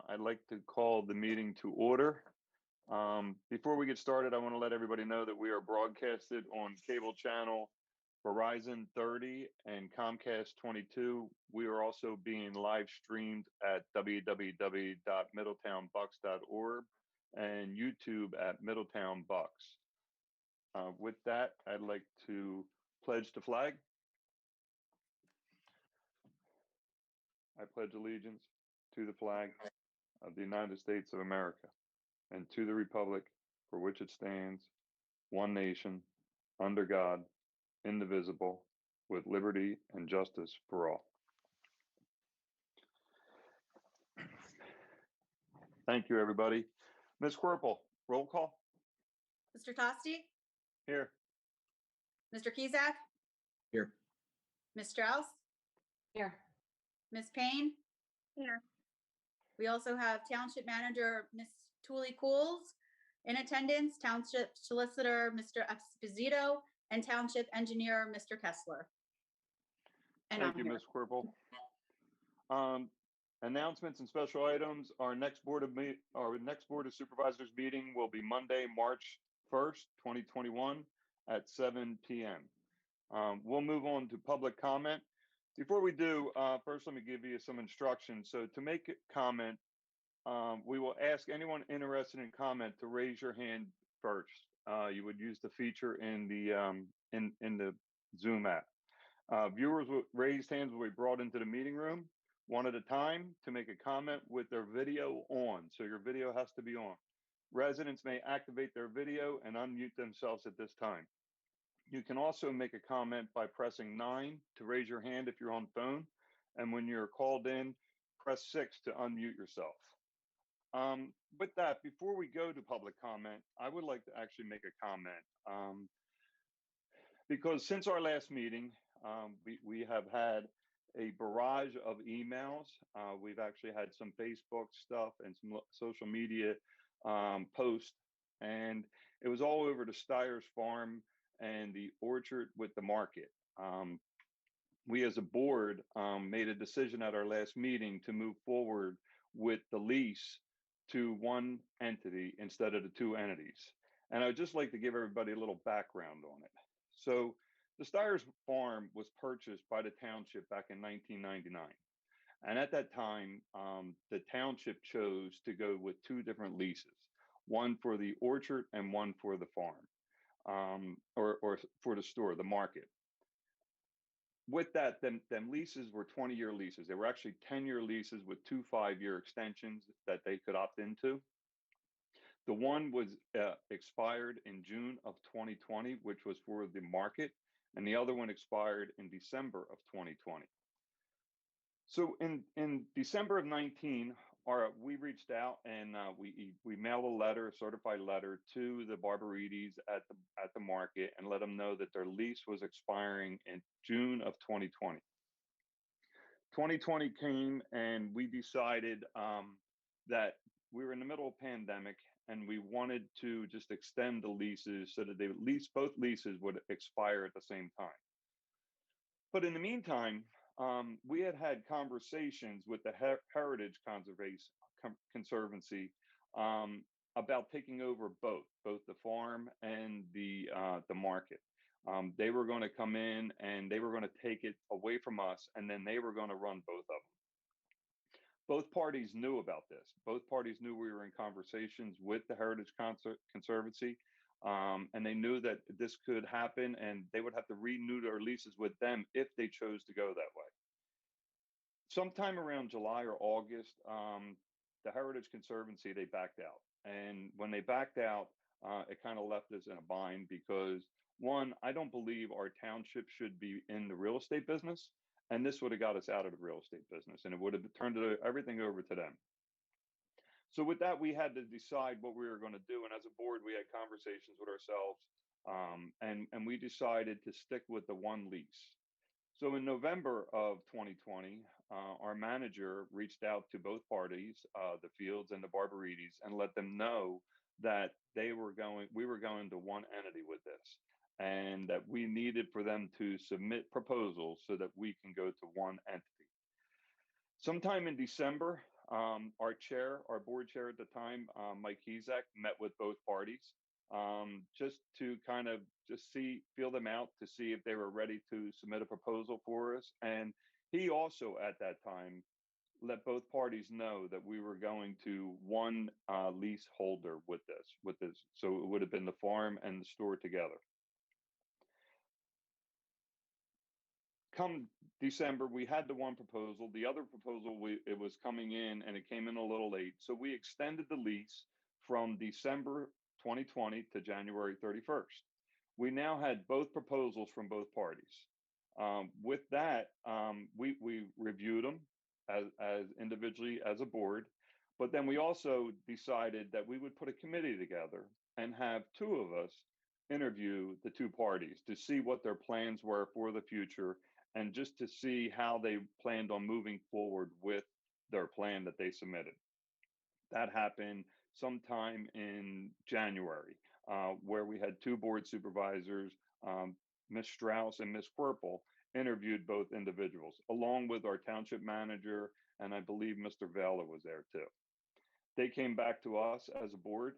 I'd like to call the meeting to order. Before we get started, I want to let everybody know that we are broadcasted on cable channel Verizon 30 and Comcast 22. We are also being live streamed at www.middletownbucks.org and YouTube at Middletown Bucks. With that, I'd like to pledge the flag. I pledge allegiance to the flag of the United States of America and to the republic for which it stands, one nation, under God, indivisible, with liberty and justice for all. Thank you, everybody. Ms. Quirple, roll call. Mr. Tosti? Here. Mr. Kizak? Here. Ms. Strauss? Here. Ms. Payne? Here. We also have Township Manager, Ms. Tooley Cools in attendance, Township Solicitor, Mr. Esposito, and Township Engineer, Mr. Kessler. And Thank I'm you, here. Ms. Quirple. Announcements and special items. Our next Board of Supervisors meeting will be Monday, March 1st, 2021 at 7 p.m. We'll move on to public comment. Before we do, first let me give you some instructions. So to make a comment, we will ask anyone interested in comment to raise your hand first. You would use the feature in the Zoom app. Viewers with raised hands will be brought into the meeting room one at a time to make a comment with their video on. So your video has to be on. Residents may activate their video and unmute themselves at this time. You can also make a comment by pressing 9 to raise your hand if you're on phone. And when you're called in, press 6 to unmute yourself. With that, before we go to public comment, I would like to actually make a comment. Because since our last meeting, we have had a barrage of emails. We've actually had some Facebook stuff and some social media posts, and it was all over the Stiers Farm and the orchard with the market. We as a board made a decision at our last meeting to move forward with the lease to one entity instead of the two entities. And I'd just like to give everybody a little background on it. So the Stiers Farm was purchased by the township back in 1999. And at that time, the township chose to go with two different leases, one for the orchard and one for the farm, or for the store, the market. With that, them leases were 20-year leases. They were actually 10-year leases with 2 5-year extensions that they could opt into. The one was expired in June of 2020, which was for the market, and the other one expired in December of 2020. So in December of 19, we reached out and we mailed a letter, a certified letter to the Barbarides at the market and let them know that their lease was expiring in June of 2020. 2020 came and we decided that we were in the middle of a pandemic and we wanted to just extend the leases so that both leases would expire at the same time. But in the meantime, we had conversations with the Heritage Conservancy about taking over both the farm and the market. They were going to come in and they were going to take it away from us, and then they were going to run both of them. Both parties knew about this. Both parties knew we were in conversations with the Heritage Conservancy, and they knew that this could happen and they would have to renew their leases with them if they chose to go that way. Sometime around July or August, the Heritage Conservancy, they backed out. And when they backed out, it kind of left us in a bind because, one, I don't believe our township should be in the real estate business. And this would have got us out of the real estate business and it would have turned everything over to them. So with that, we had to decide what we were going to do. And as a board, we had conversations with ourselves and we decided to stick with the one lease. So in November of 2020, our manager reached out to both parties, the Fields and the Barbarides, and let them know that we were going to one entity with this, and that we needed for them to submit proposals so that we can go to one entity. Sometime in December, Our board chair at the time, Mike Hezak, met with both parties, just to kind of just feel them out to see if they were ready to submit a proposal for us. And he also at that time let both parties know that we were going to one lease holder with this. So it would have been the farm and the store together. Come December, we had the one proposal. The other proposal, it was coming in and it came in a little late. So we extended the lease from December 2020 to January 31st. We now had both proposals from both parties. With that, we reviewed them as individually as a board, but then we also decided that we would put a committee together and have two of us interview the two parties to see what their plans were for the future and just to see how they planned on moving forward with their plan that they submitted. That happened sometime in January, where we had two board supervisors, Ms. Strauss and Ms. Quirple, interviewed both individuals, along with our township manager, and I believe Mr. Vela was there too. They came back to us as a board.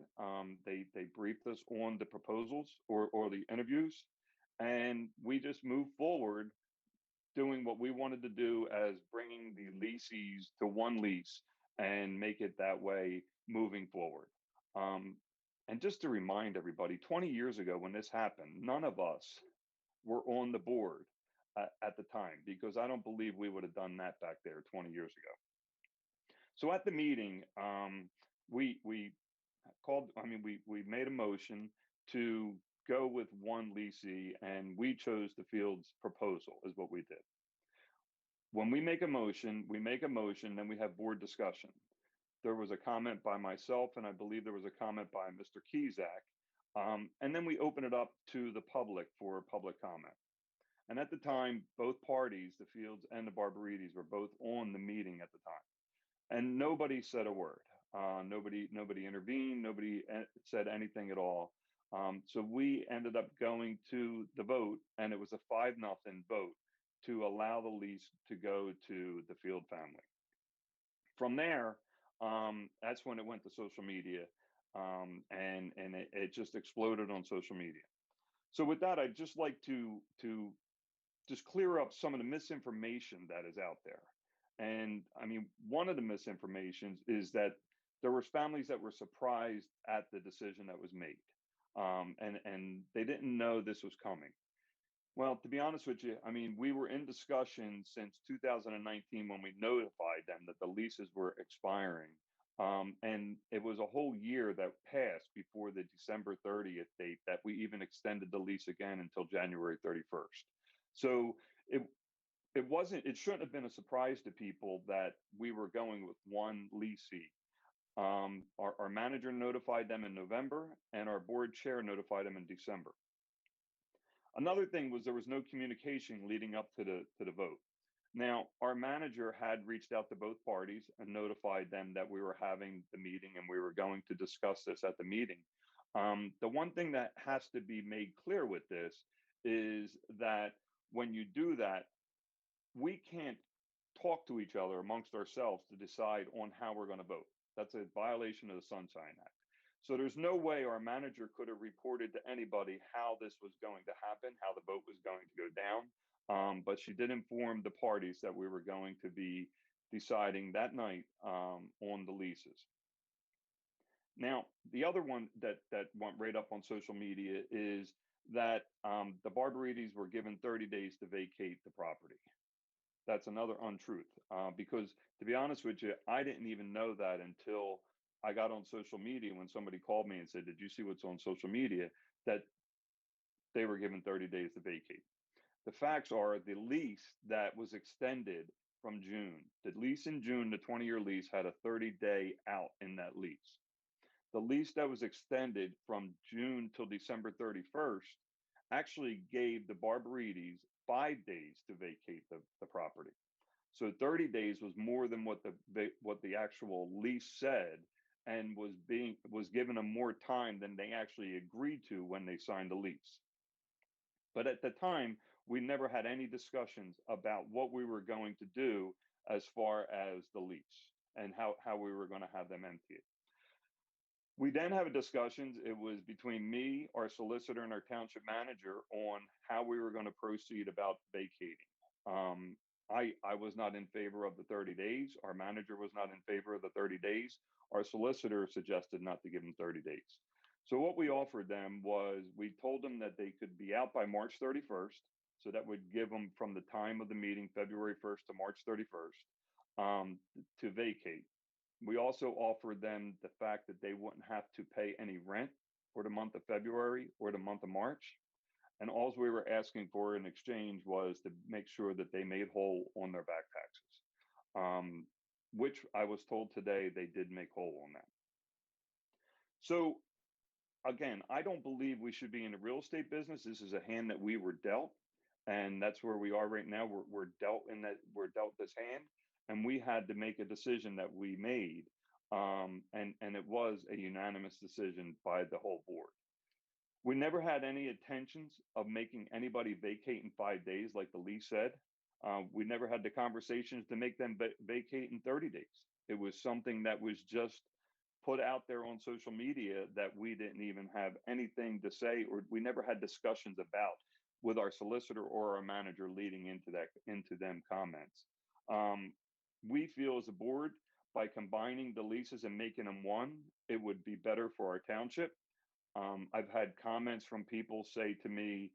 They briefed us on the proposals or the interviews, and we just moved forward doing what we wanted to do as bringing the leasees to one lease and make it that way moving forward. And just to remind everybody, 20 years ago when this happened, none of us were on the board at the time, because I don't believe we would have done that back there 20 years ago. So at the meeting, we made a motion to go with one leasee, and we chose the Field's proposal is what we did. When we make a motion, then we have board discussion. There was a comment by myself, and I believe there was a comment by Mr. Kizak. And then we open it up to the public for public comment. And at the time, both parties, the Fields and the Barbarides, were both on the meeting at the time. And nobody said a word. Nobody intervened. Nobody said anything at all. So we ended up going to the vote, and it was a 5-0 vote to allow the lease to go to the Field family. From there, that's when it went to social media, and it just exploded on social media. So with that, I'd just like to just clear up some of the misinformation that is out there. And I mean, one of the misinformations is that there were families that were surprised at the decision that was made, and they didn't know this was coming. Well, to be honest with you, I mean, we were in discussion since 2019 when we notified them that the leases were expiring. And it was a whole year that passed before the December 30th date that we even extended the lease again until January 31st. So it shouldn't have been a surprise to people that we were going with one leasee. Our manager notified them in November, and our board chair notified them in December. Another thing was there was no communication leading up to the vote. Now, our manager had reached out to both parties and notified them that we were having the meeting and we were going to discuss this at the meeting. The one thing that has to be made clear with this is that when you do that, we can't talk to each other amongst ourselves to decide on how we're going to vote. That's a violation of the Sunshine Act. So there's no way our manager could have reported to anybody how this was going to happen, how the vote was going to go down. But she did inform the parties that we were going to be deciding that night on the leases. Now, the other one that went right up on social media is that the Barbarides were given 30 days to vacate the property. That's another untruth, because to be honest with you, I didn't even know that until I got on social media when somebody called me and said, "Did you see what's on social media?" That they were given 30 days to vacate. The facts are the lease that was extended from June, the lease in June, the 20-year lease had a 30-day out in that lease. The lease that was extended from June till December 31st actually gave the Barbarides 5 days to vacate the property. So 30 days was more than what the actual lease said, and was given them more time than they actually agreed to when they signed the lease. But at the time, we never had any discussions about what we were going to do as far as the lease. and how we were going to have them empty it. We then have discussions. It was between me, our solicitor, and our township manager on how we were going to proceed about vacating. I was not in favor of the 30 days. Our manager was not in favor of the 30 days. Our solicitor suggested not to give them 30 days. So what we offered them was, we told them that they could be out by March 31st. So that would give them from the time of the meeting, February 1st to March 31st, to vacate. We also offered them the fact that they wouldn't have to pay any rent for the month of February or the month of March. And all we were asking for in exchange was to make sure that they made whole on their back taxes, which I was told today they did make whole on that. So again, I don't believe we should be in the real estate business. This is a hand that we were dealt, and that's where we are right now. We're dealt this hand, and we had to make a decision that we made, and it was a unanimous decision by the whole board. We never had any intentions of making anybody vacate in 5 days, like the lease said. We never had the conversations to make them vacate in 30 days. It was something that was just put out there on social media that we didn't even have anything to say, or we never had discussions about with our solicitor or our manager leading into them comments. We feel as a board, by combining the leases and making them one, it would be better for our township. I've had comments from people say to me,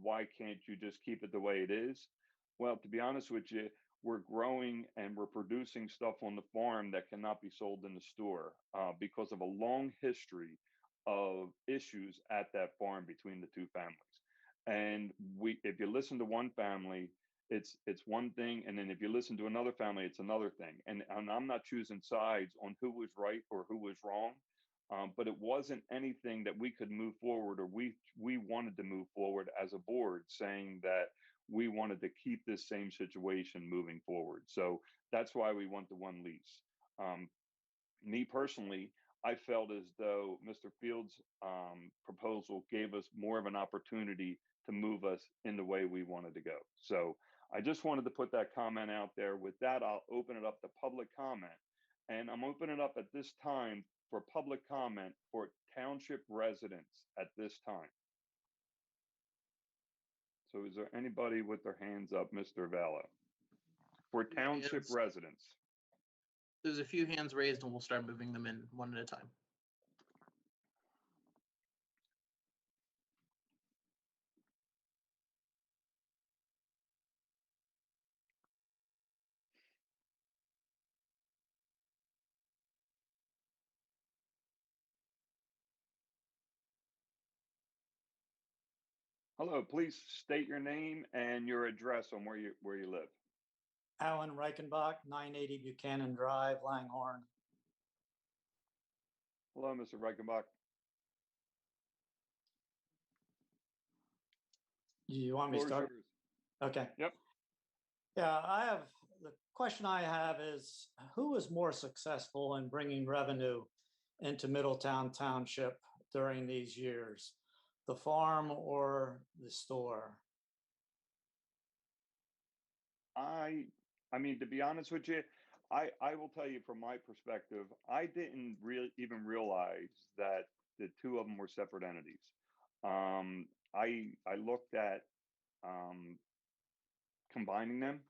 why can't you just keep it the way it is? Well, to be honest with you, we're growing and we're producing stuff on the farm that cannot be sold in the store because of a long history of issues at that farm between the two families. And if you listen to one family, it's one thing, and then if you listen to another family, it's another thing. And I'm not choosing sides on who was right or who was wrong, but it wasn't anything that we could move forward, or we wanted to move forward as a board, saying that we wanted to keep this same situation moving forward. So that's why we want the one lease. Me personally, I felt as though Mr. Fields' proposal gave us more of an opportunity to move us in the way we wanted to go. So I just wanted to put that comment out there. With that, I'll open it up to public comment. And I'm opening it up at this time for public comment for township residents at this time. So is there anybody with their hands up, Mr. Valla? For township residents. There's a few hands raised, and we'll start moving them in one at a time. Hello, please state your name and your address on where you live. Alan Reichenbach, 980 Buchanan Drive, Langhorne. Hello, Mr. Reichenbach. Do you want me to start? Okay. Yep. Yeah, the question I have is, who was more successful in bringing revenue into Middletown Township during these years, the farm or the store? I mean, to be honest with you, I will tell you from my perspective, I didn't even realize that the two of them were separate entities. I looked at combining them,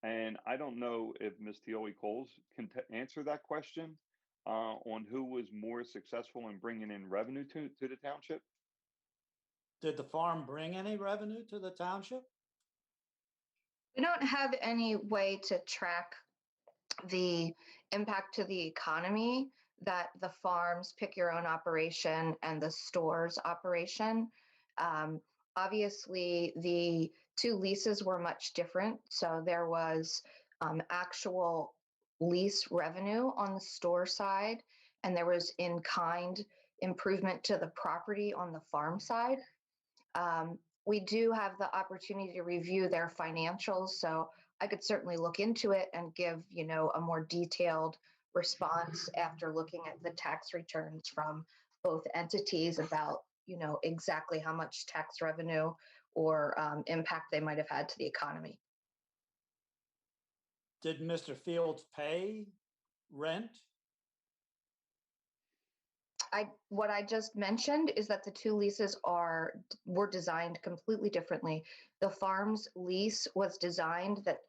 and I don't know if Ms. Teoli Coles can answer that question on who was more successful in bringing in revenue to the township. Did the farm bring any revenue to the township? We don't have any way to track the impact to the economy that the farms pick your own operation and the stores operation. Obviously, the two leases were much different. So there was actual lease revenue on the store side, and there was in-kind improvement to the property on the farm side. We do have the opportunity to review their financials, so I could certainly look into it and give, a more detailed response after looking at the tax returns from both entities about, exactly how much tax revenue or impact they might have had to the economy. Did Mr. Fields pay rent? What I just mentioned is that the two leases were designed completely differently. The farm's lease was designed that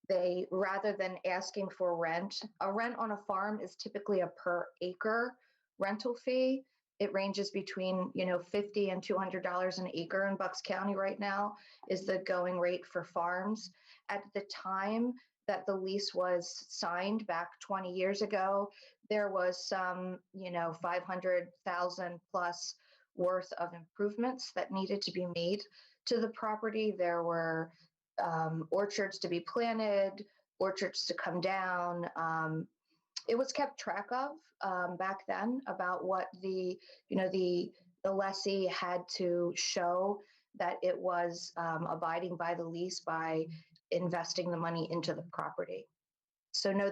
they, rather than asking for rent, a rent on a farm is typically a per acre rental fee. It ranges between, $50 and $200 an acre in Bucks County right now is the going rate for farms. At the time that the lease was signed back 20 years ago, there was some, 500,000 plus worth of improvements that needed to be made to the property. There were orchards to be planted, orchards to come down. It was kept track of back then about what the lessee had to show that it was abiding by the lease by investing the money into the property. So no,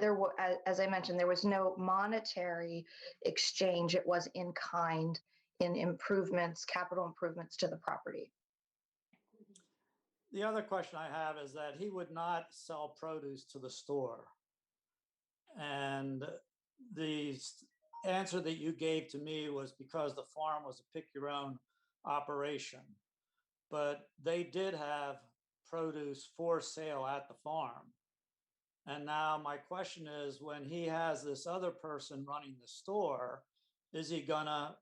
as I mentioned, there was no monetary exchange. It was in kind, in improvements, capital improvements to the property. The other question I have is that he would not sell produce to the store. And the answer that you gave to me was because the farm was a pick your own operation. But they did have produce for sale at the farm. And now my question is, when he has this other person running the store, is he gonna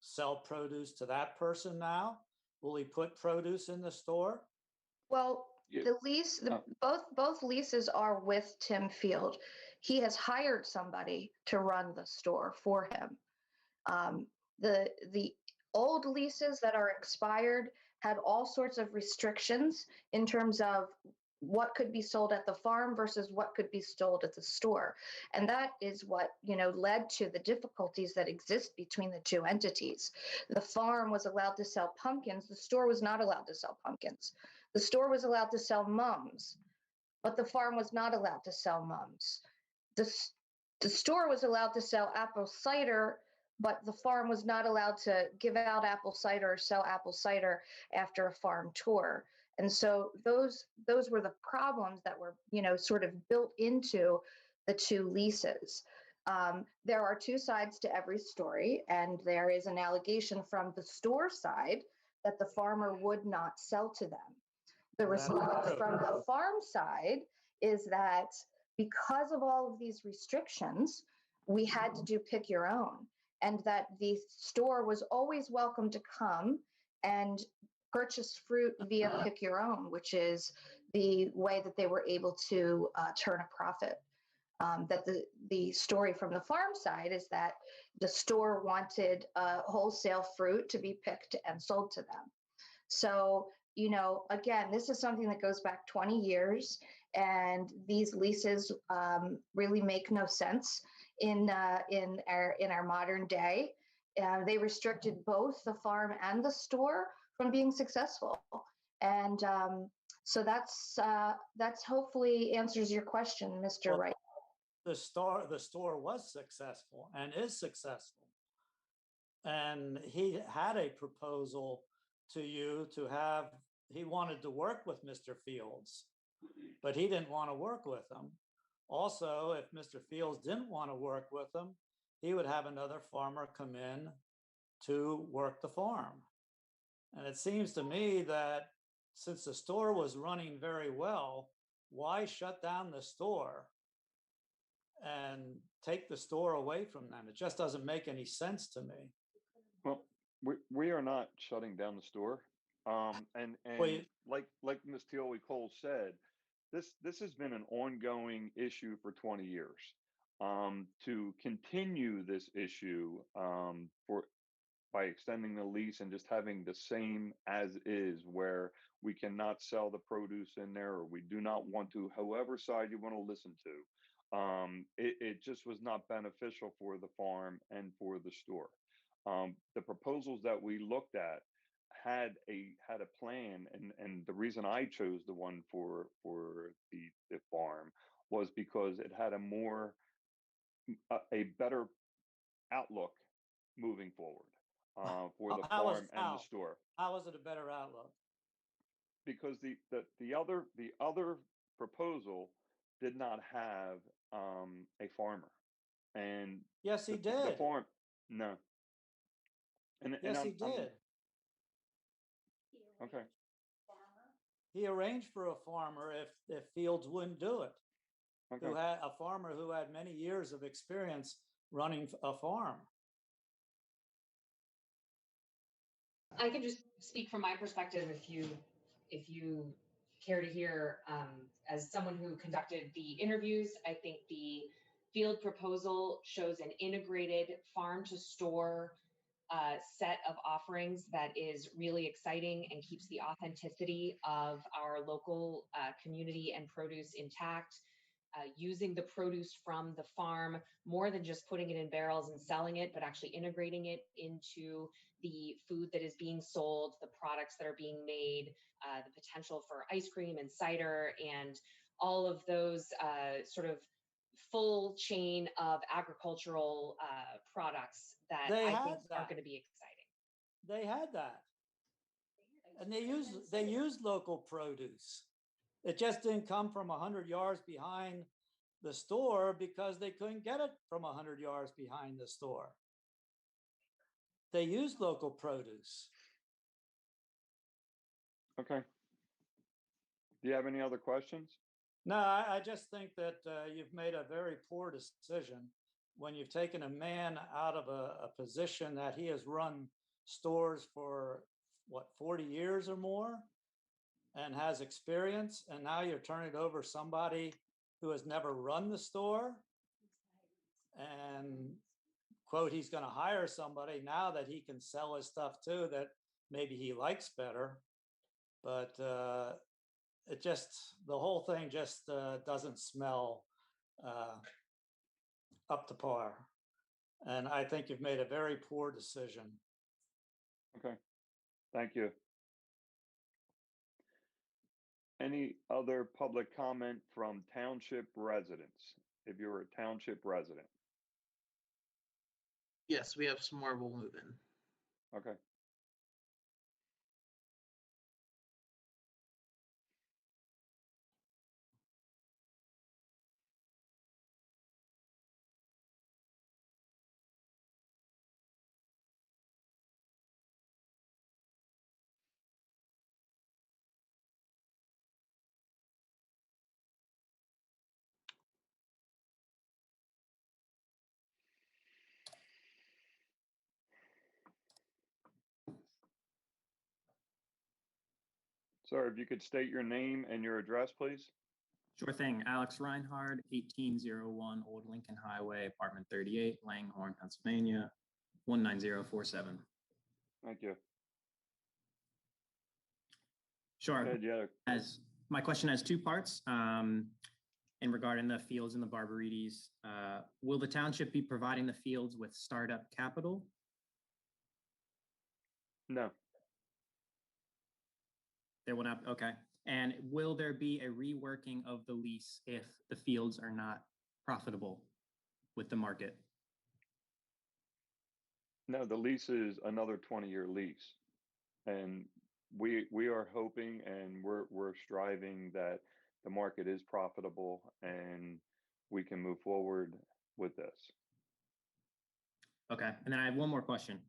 sell produce to that person now? Will he put produce in the store? Well, the lease, both leases are with Tim Field. He has hired somebody to run the store for him. The old leases that are expired had all sorts of restrictions in terms of what could be sold at the farm versus what could be sold at the store. And that is what, led to the difficulties that exist between the two entities. The farm was allowed to sell pumpkins. The store was not allowed to sell pumpkins. The store was allowed to sell mums, but the farm was not allowed to sell mums. The store was allowed to sell apple cider, but the farm was not allowed to give out apple cider or sell apple cider after a farm tour. And so those were the problems that were, sort of built into the two leases. There are two sides to every story, and there is an allegation from the store side that the farmer would not sell to them. The response from the farm side is that because of all of these restrictions, we had to do pick your own, and that the store was always welcome to come and purchase fruit via pick your own, which is the way that they were able to turn a profit. That the story from the farm side is that the store wanted wholesale fruit to be picked and sold to them. So, again, this is something that goes back 20 years, and these leases really make no sense in our modern day. They restricted both the farm and the store from being successful, and so that's hopefully answers your question, Mr. Well, Wright. The store was successful and is successful, and he had a proposal to you to have. He wanted to work with Mr. Fields, but he didn't want to work with him. Also, if Mr. Fields didn't want to work with him, he would have another farmer come in to work the farm. And it seems to me that since the store was running very well, why shut down the store and take the store away from them? It just doesn't make any sense to me. Well, we are not shutting down the store. And Well, like Ms. Teoli Cole said, this has been an ongoing issue for 20 years. To continue this issue by extending the lease and just having the same as is, where we cannot sell the produce in there, or we do not want to, however side you want to listen to, it just was not beneficial for the farm and for the store. The proposals that we looked at had a plan, and the reason I chose the one for the farm was because it had a better outlook moving forward for the farm and the store. How is it a better outlook? Because the other proposal did not have a farmer. and Yes, he the did. farm, no. And Yes, he I'm did. okay. He arranged for a farmer if Fields wouldn't do it. Okay. Who had a farmer who had many years of experience running a farm. I can just speak from my perspective if you care to hear. As someone who conducted the interviews, I think the field proposal shows an integrated farm to store set of offerings that is really exciting and keeps the authenticity of our local community and produce intact. Using the produce from the farm more than just putting it in barrels and selling it, but actually integrating it into the food that is being sold, the products that are being made, the potential for ice cream and cider, and all of those sort of full chain of agricultural products that They I had think are that. going to be exciting. They had that. And they used local produce. It just didn't come from 100 yards behind the store because they couldn't get it from 100 yards behind the store. They used local produce. Okay. Do you have any other questions? No, I just think that you've made a very poor decision when you've taken a man out of a position that he has run stores for, what, 40 years or more, and has experience, and now you're turning it over somebody who has never run the store, and quote, he's going to hire somebody now that he can sell his stuff to that maybe he likes better. But it just, the whole thing just doesn't smell up to par. And I think you've made a very poor decision. Okay. Thank you. Any other public comment from township residents? If you're a township resident. Yes, we have some more. We'll move in. Okay. Sir, if you could state your name and your address, please. Sure thing. Alex Reinhard, 1801 Old Lincoln Highway, apartment 38, Langhorne, Pennsylvania, 19047. Thank you. Sure. Yeah. As my question has two parts. In regarding the fields and the Barbarides, will the township be providing the fields with startup capital? No. There will not. Okay. And will there be a reworking of the lease if the fields are not profitable with the market? No, the lease is another 20-year lease. And we are hoping and we're striving that the market is profitable and we can move forward with this. Okay. And then I have one more question.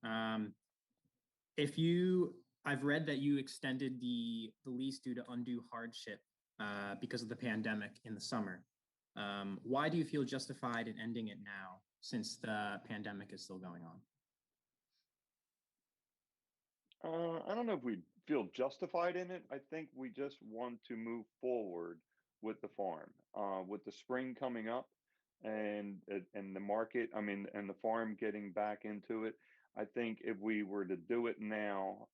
I've read that you extended the lease due to undue hardship because of the pandemic in the summer. Why do you feel justified in ending it now since the pandemic is still going on? I don't know if we feel justified in it. I think we just want to move forward with the farm, with the spring coming up and the market, and the farm getting back into it. I think if we were to do it now,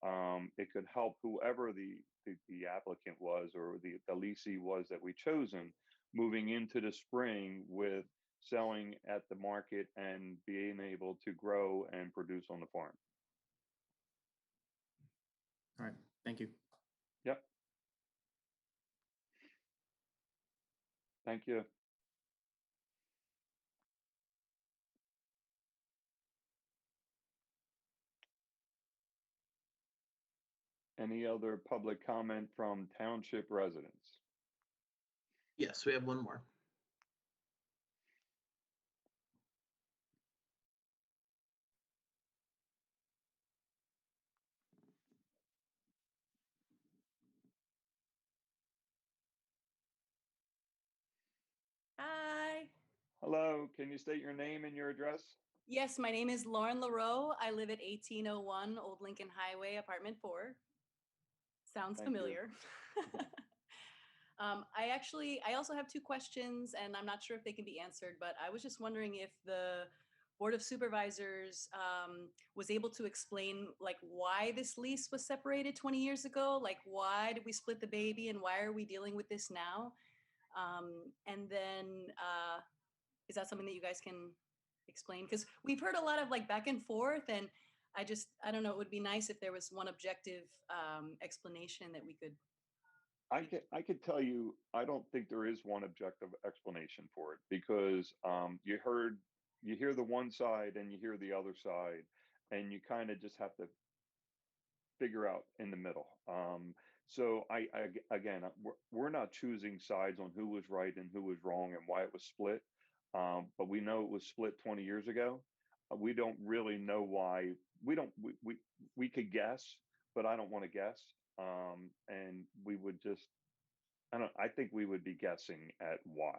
it could help whoever the applicant was or the leasee was that we chosen moving into the spring with selling at the market and being able to grow and produce on the farm. All right. Thank you. Yep. Thank you. Any other public comment from township residents? Yes, we have one more. Hello, can you state your name and your address? Yes, my name is Lauren LaRoe. I live at 1801 Old Lincoln Highway, apartment 4. Sounds Thank you. familiar. I also have 2 questions, and I'm not sure if they can be answered, but I was just wondering if the Board of Supervisors was able to explain like why this lease was separated 20 years ago. Like, why did we split the baby and why are we dealing with this now? And then is that something that you guys can explain? Because we've heard a lot of like back and forth, and I don't know, it would be nice if there was one objective explanation that we could. I could tell you, I don't think there is one objective explanation for it because you hear the one side and you hear the other side, and you kind of just have to figure out in the middle. So again, we're not choosing sides on who was right and who was wrong and why it was split. But we know it was split 20 years ago. We don't really know why. We could guess, but I don't want to guess. And we would just, I think we would be guessing at why.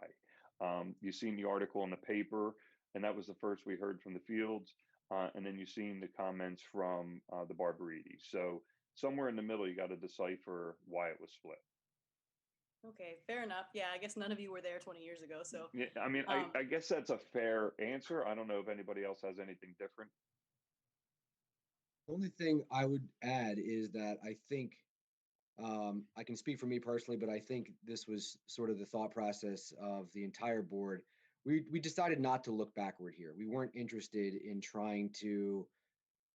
You've seen the article in the paper, and that was the first we heard from the Fields. And then you've seen the comments from the Barbarides. So somewhere in the middle, you got to decipher why it was split. Okay, fair enough. Yeah, I guess none of you were there 20 years ago. So Yeah, I mean, I guess that's a fair answer. I don't know if anybody else has anything different. The only thing I would add is that I think I can speak for me personally, but I think this was sort of the thought process of the entire board. We decided not to look backward here. We weren't interested in trying to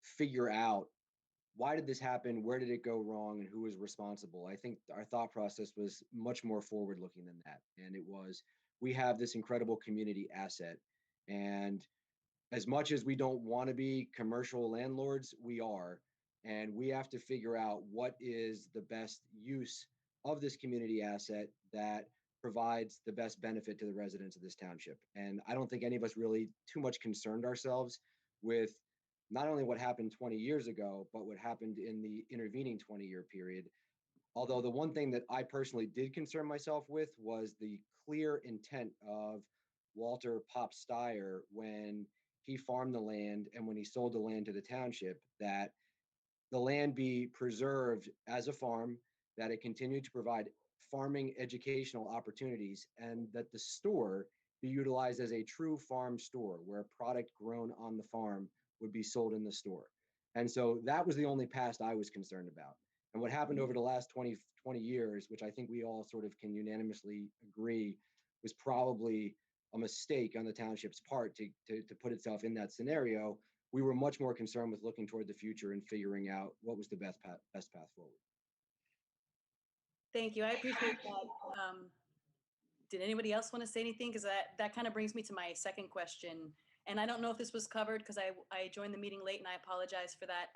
figure out why did this happen, where did it go wrong, and who was responsible. I think our thought process was much more forward looking than that. And it was, we have this incredible community asset. And as much as we don't want to be commercial landlords, we are. And we have to figure out what is the best use of this community asset that provides the best benefit to the residents of this township. And I don't think any of us really too much concerned ourselves with not only what happened 20 years ago, but what happened in the intervening 20-year period. Although the one thing that I personally did concern myself with was the clear intent of Walter Pop Steyer when he farmed the land and when he sold the land to the township, that the land be preserved as a farm, that it continue to provide farming educational opportunities, and that the store be utilized as a true farm store where product grown on the farm would be sold in the store. And so that was the only past I was concerned about. And what happened over the last 20 years, which I think we all sort of can unanimously agree was probably a mistake on the township's part to put itself in that scenario. We were much more concerned with looking toward the future and figuring out what was the best path forward. thank you. I appreciate that. Did anybody else want to say anything? Because that kind of brings me to my second question. And I don't know if this was covered because I joined the meeting late and I apologize for that.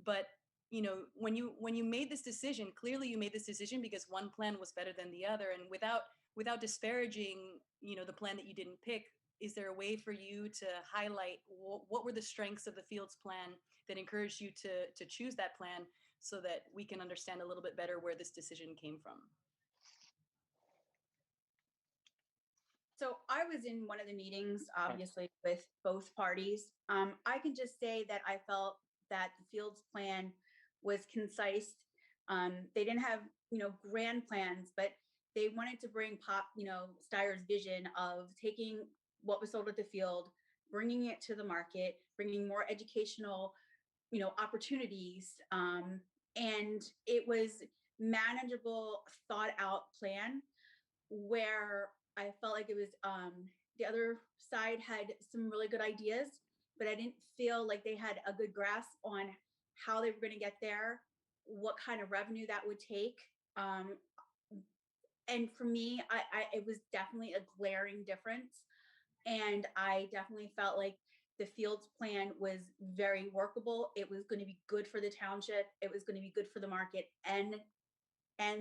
But you know, when you made this decision, clearly you made this decision because one plan was better than the other. And without disparaging, you know, the plan that you didn't pick, is there a way for you to highlight what were the strengths of the Fields plan that encouraged you to choose that plan so that we can understand a little bit better where this decision came from? So I was in one of the meetings, obviously, with both parties. I can just say that I felt that the Fields plan was concise. They didn't have, you know, grand plans, but they wanted to bring Steyer's vision of taking what was sold at the field, bringing it to the market, bringing more educational, you know, opportunities. And it was manageable, thought out plan where I felt like it was the other side had some really good ideas, but I didn't feel like they had a good grasp on how they were going to get there, what kind of revenue that would take. And for me, it was definitely a glaring difference. And I definitely felt like the Fields plan was very workable. It was going to be good for the township. It was going to be good for the market and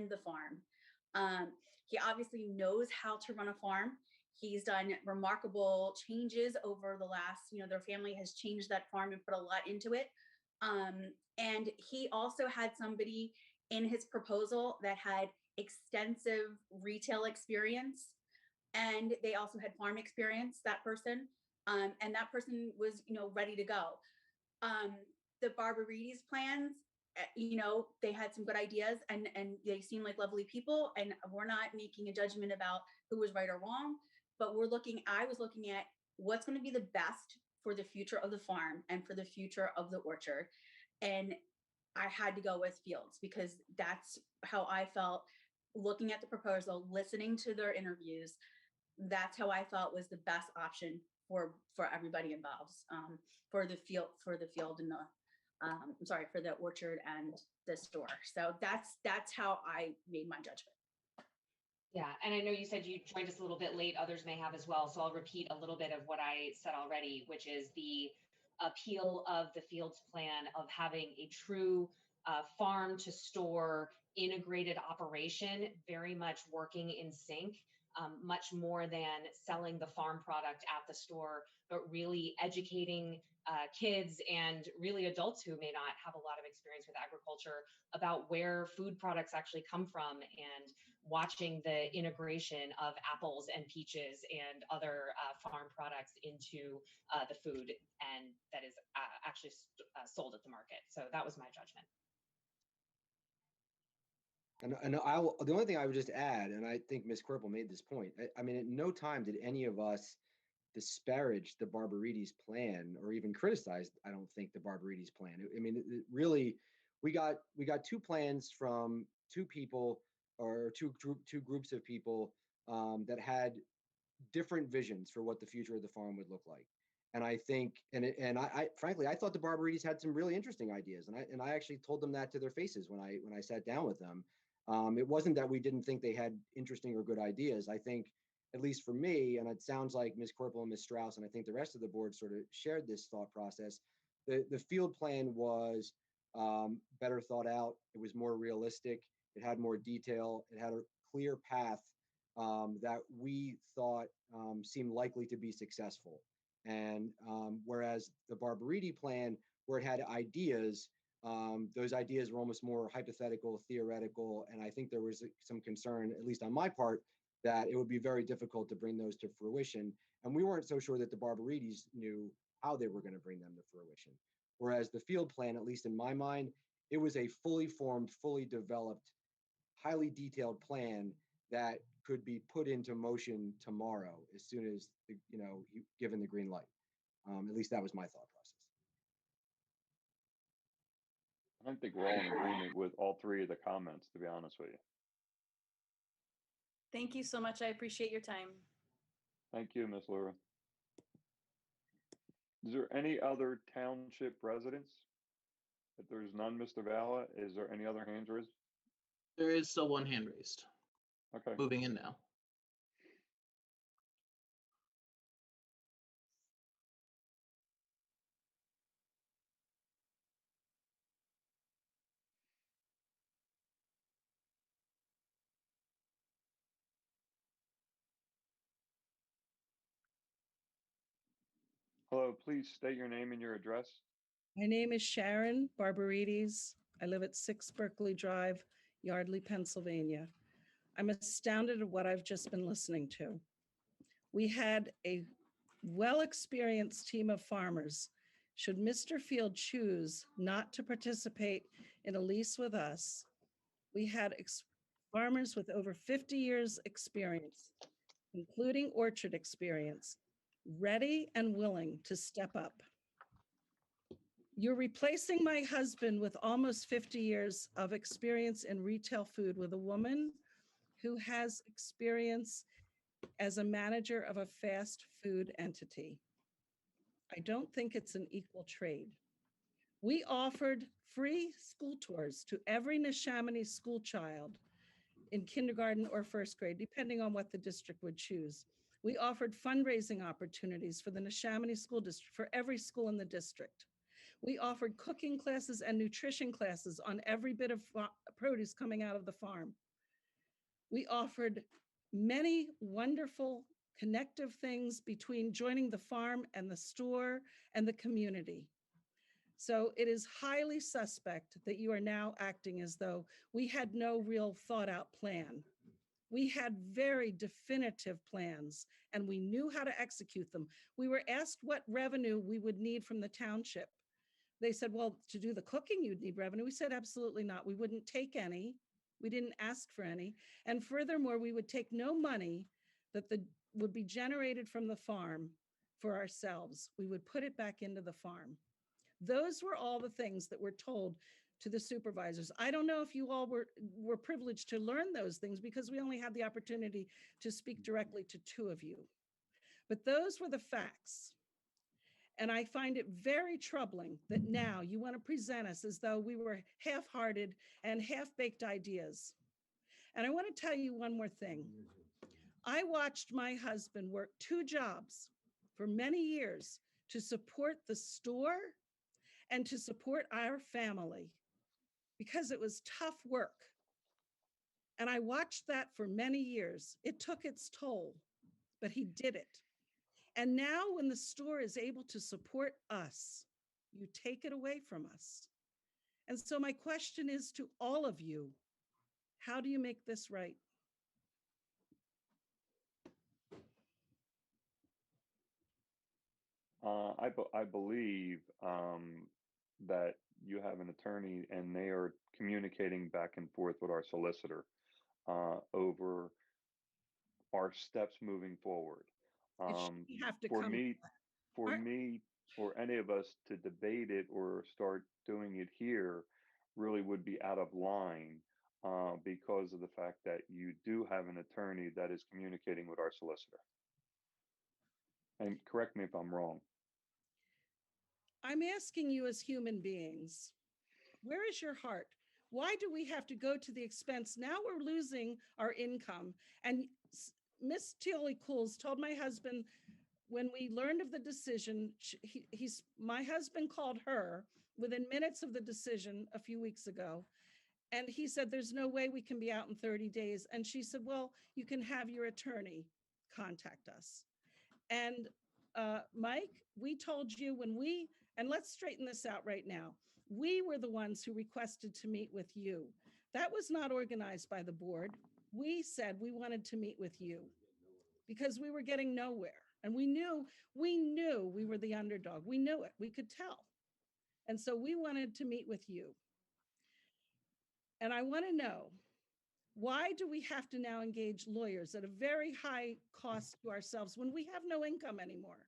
the farm. He obviously knows how to run a farm. He's done remarkable changes over the last, you know, their family has changed that farm and put a lot into it. And he also had somebody in his proposal that had extensive retail experience. And they also had farm experience, that person. And that person was, ready to go. The Barbarides plans, they had some good ideas and they seem like lovely people. And we're not making a judgment about who was right or wrong, but I was looking at what's going to be the best for the future of the farm and for the future of the orchard. And I had to go with Fields because that's how I felt looking at the proposal, listening to their interviews. That's how I felt was the best option for everybody involved, for the field and for the orchard and the store. So that's how I made my judgment. Yeah, and I know you said you joined us a little bit late. Others may have as well. So I'll repeat a little bit of what I said already, which is the appeal of the Fields plan of having a true farm to store integrated operation, very much working in sync, much more than selling the farm product at the store, but really educating kids and really adults who may not have a lot of experience with agriculture about where food products actually come from, and watching the integration of apples and peaches and other farm products into the food, and that is actually sold at the market. So that was my judgment. And the only thing I would just add, and I think Ms. Quirple made this point, I mean, at no time did any of us disparage the Barbarides plan or even criticize, I don't think, the Barbarides plan. I mean, it really, we got two plans from two people, or two groups of people that had different visions for what the future of the farm would look like. And I think, and I frankly, I thought the Barbarides had some really interesting ideas, and I actually told them that to their faces when I sat down with them. It wasn't that we didn't think they had interesting or good ideas. I think, at least for me, and it sounds like Ms. Quirple and Ms. Strauss, and I think the rest of the board sort of shared this thought process. The field plan was better thought out. It was more realistic. It had more detail. It had a clear path that we thought seemed likely to be successful. And whereas the Barbaridi plan, where it had ideas, those ideas were almost more hypothetical, theoretical, and I think there was some concern, at least on my part, that it would be very difficult to bring those to fruition. And we weren't so sure that the Barbaridis knew how they were going to bring them to fruition. Whereas the field plan, at least in my mind, it was a fully formed, fully developed, highly detailed plan that could be put into motion tomorrow as soon as, given the green light. At least that was my thought process. I don't think we're all in agreement with all three of the comments, to be honest with you. Thank you so much. I appreciate your time. Thank you, Ms. Laura. Is there any other township residents? If there's none, Mr. Valla, is there any other hands raised? There is still one hand raised. Okay. Moving in now. Hello, please state your name and your address. My name is Sharon Barbarides. I live at 6 Berkeley Drive, Yardley, Pennsylvania. I'm astounded at what I've just been listening to. We had a well-experienced team of farmers. Should Mr. Field choose not to participate in a lease with us, we had farmers with over 50 years experience, including orchard experience, ready and willing to step up. You're replacing my husband with almost 50 years of experience in retail food with a woman who has experience as a manager of a fast food entity. I don't think it's an equal trade. We offered free school tours to every Neshaminy school child in kindergarten or first grade, depending on what the district would choose. We offered fundraising opportunities for the Neshaminy School District, for every school in the district. We offered cooking classes and nutrition classes on every bit of produce coming out of the farm. We offered many wonderful connective things between joining the farm and the store and the community. So it is highly suspect that you are now acting as though we had no real thought out plan. We had very definitive plans and we knew how to execute them. We were asked what revenue we would need from the township. They said, well, to do the cooking, you'd need revenue. We said, absolutely not. We wouldn't take any. We didn't ask for any. And furthermore, we would take no money that would be generated from the farm for ourselves. We would put it back into the farm. Those were all the things that were told to the supervisors. I don't know if you all were privileged to learn those things because we only had the opportunity to speak directly to two of you. But those were the facts. And I find it very troubling that now you want to present us as though we were half-hearted and half-baked ideas. And I want to tell you one more thing. I watched my husband work 2 jobs for many years to support the store and to support our family because it was tough work. And I watched that for many years. It took its toll, but he did it. And now when the store is able to support us, you take it away from us. And so my question is to all of you, how do you make this right? I believe that you have an attorney and they are communicating back and forth with our solicitor over our steps moving forward. It shouldn't have to For come. me, for any of us to debate it or start doing it here really would be out of line because of the fact that you do have an attorney that is communicating with our solicitor. And correct me if I'm wrong. I'm asking you as human beings, where is your heart? Why do we have to go to the expense? Now we're losing our income. And Miss Tealy Cools told my husband when we learned of the decision, my husband called her within minutes of the decision a few weeks ago. And he said, there's no way we can be out in 30 days. And she said, well, you can have your attorney contact us. And Mike, we told you and let's straighten this out right now. We were the ones who requested to meet with you. That was not organized by the board. We said we wanted to meet with you because we were getting nowhere. And we knew we were the underdog. We knew it, we could tell. And so we wanted to meet with you. And I want to know, why do we have to now engage lawyers at a very high cost to ourselves when we have no income anymore?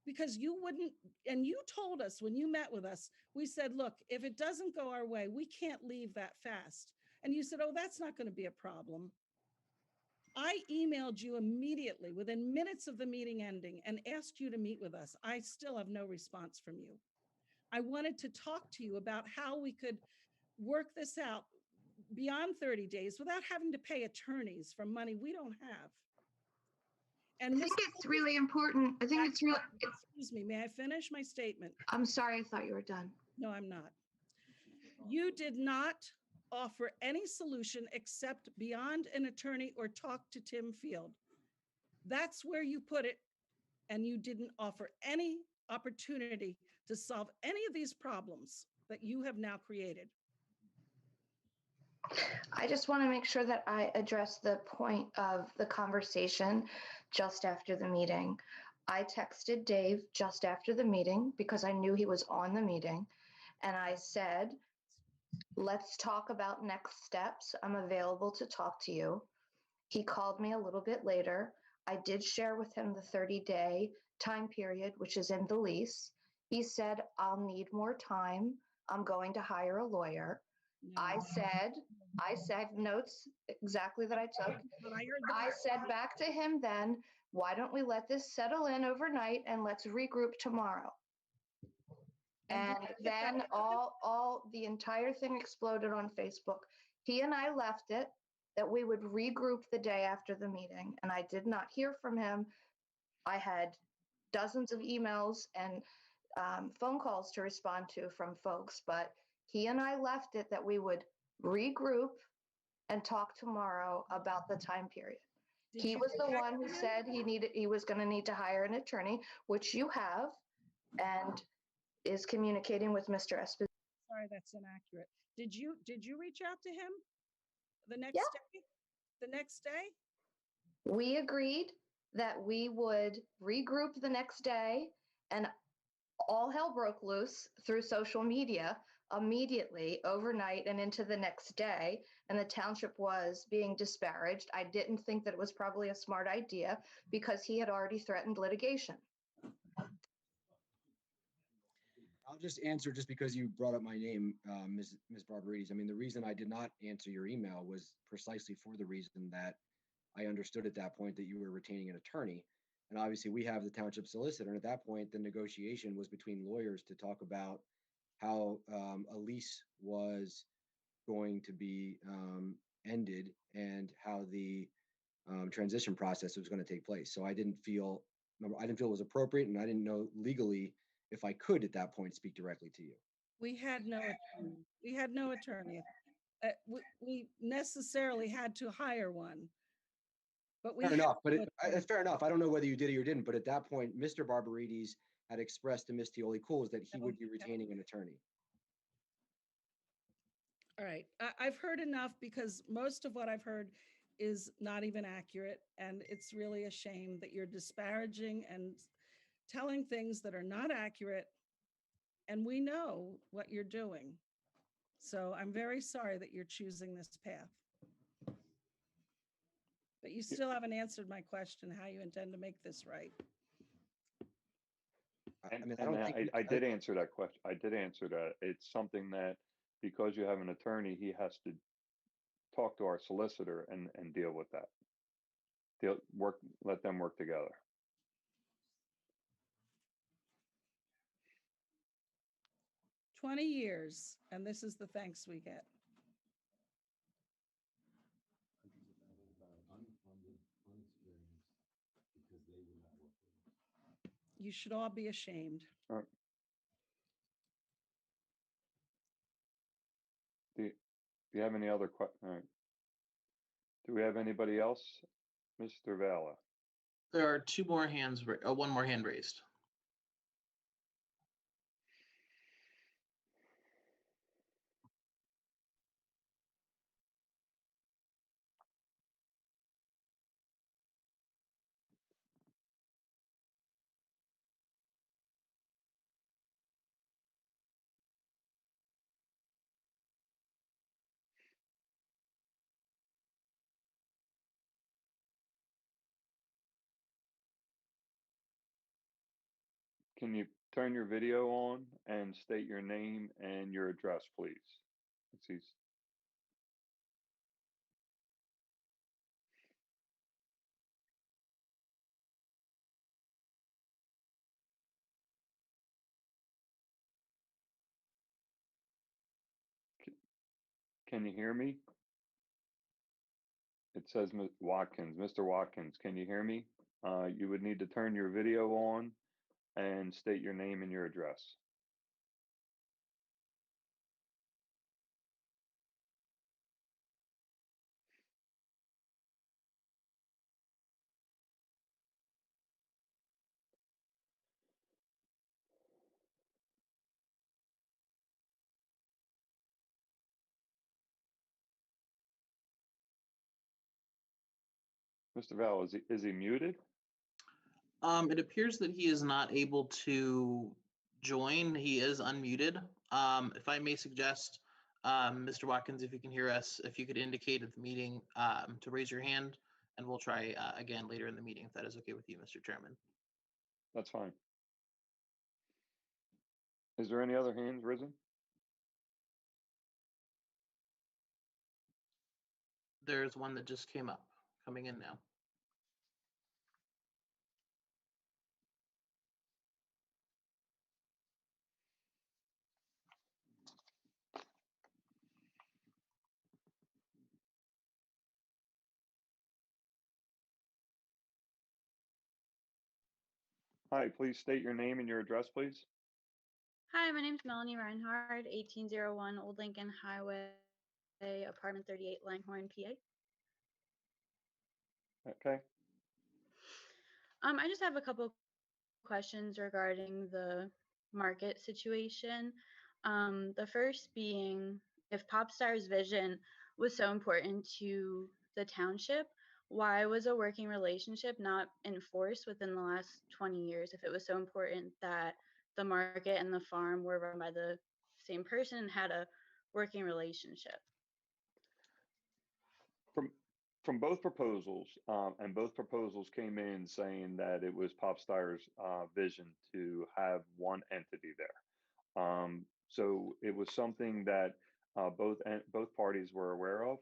Because you wouldn't, and you told us when you met with us, we said, look, if it doesn't go our way, we can't leave that fast. And you said, oh, that's not going to be a problem. I emailed you immediately within minutes of the meeting ending and asked you to meet with us. I still have no response from you. I wanted to talk to you about how we could work this out beyond 30 days without having to pay attorneys for money we don't have. And I think it's really important. I think it's really. Excuse me, may I finish my statement? I'm sorry, I thought you were done. No, I'm not. You did not offer any solution except beyond an attorney or talk to Tim Field. That's where you put it. And you didn't offer any opportunity to solve any of these problems that you have now created. I just want to make sure that I address the point of the conversation just after the meeting. I texted Dave just after the meeting because I knew he was on the meeting. And I said, let's talk about next steps. I'm available to talk to you. He called me a little bit later. I did share with him the 30-day time period, which is in the lease. He said, I'll need more time. I'm going to hire a lawyer. No. I said notes exactly that I took. I said back to him then, why don't we let this settle in overnight and let's regroup tomorrow? And then the entire thing exploded on Facebook. He and I left it that we would regroup the day after the meeting, and I did not hear from him. I had dozens of emails and phone calls to respond to from folks, but he and I left it that we would regroup and talk tomorrow about the time period. He was the one who said he was going to need to hire an attorney, which you have, and is communicating with Mr. Esposito. Sorry, that's inaccurate. Did you reach out to him the next Yeah. day? the next day? We agreed that we would regroup the next day, and all hell broke loose through social media immediately, overnight, and into the next day. And the township was being disparaged. I didn't think that it was probably a smart idea because he had already threatened litigation. I'll just answer just because you brought up my name, Ms. Barbarides. I mean, the reason I did not answer your email was precisely for the reason that I understood at that point that you were retaining an attorney. And obviously we have the township solicitor. And at that point, the negotiation was between lawyers to talk about how a lease was going to be ended and how the transition process was going to take place. So I didn't feel it was appropriate, and I didn't know legally if I could at that point speak directly to you. We had no attorney. We had no attorney. We necessarily had to hire one. But we Fair had enough, but no attorney. it's fair enough. I don't know whether you did or didn't, but at that point, Mr. Barbarides had expressed to Ms. Tioli-Cools that he would be retaining an attorney. All right, I've heard enough because most of what I've heard is not even accurate. And it's really a shame that you're disparaging and telling things that are not accurate. And we know what you're doing. So I'm very sorry that you're choosing this path. But you still haven't answered my question, how you intend to make this right. I did answer that question. I did answer that. It's something that, because you have an attorney, he has to talk to our solicitor and deal with that. Let them work together. "20 years, and this is the thanks we get." You should all be ashamed. Do you have any other questions? Do we have anybody else? Mr. Valla? There are two more hands, one more hand raised. Can you turn your video on and state your name and your address, please? Can you hear me? It says Watkins, Mr. Watkins, can you hear me? You would need to turn your video on and state your name and your address. Mr. Val, is he muted? It appears that he is not able to join. He is unmuted. If I may suggest, Mr. Watkins, if you can hear us, if you could indicate at the meeting to raise your hand, and we'll try again later in the meeting, if that is okay with you, Mr. Chairman. That's fine. Is there any other hands risen? There's one that just came up, coming in now. Hi, please state your name and your address, please. Hi, my name is Melanie Reinhardt, 1801 Old Lincoln Highway, apartment 38, Langhorne, PA. Okay. I just have a couple questions regarding the market situation. The first being, if Popstar's vision was so important to the township, why was a working relationship not enforced within the last 20 years if it was so important that the market and the farm were run by the same person and had a working relationship? From from both proposals, and both proposals came in saying that it was Pop Stire's vision to have one entity there. So it was something that both parties were aware of,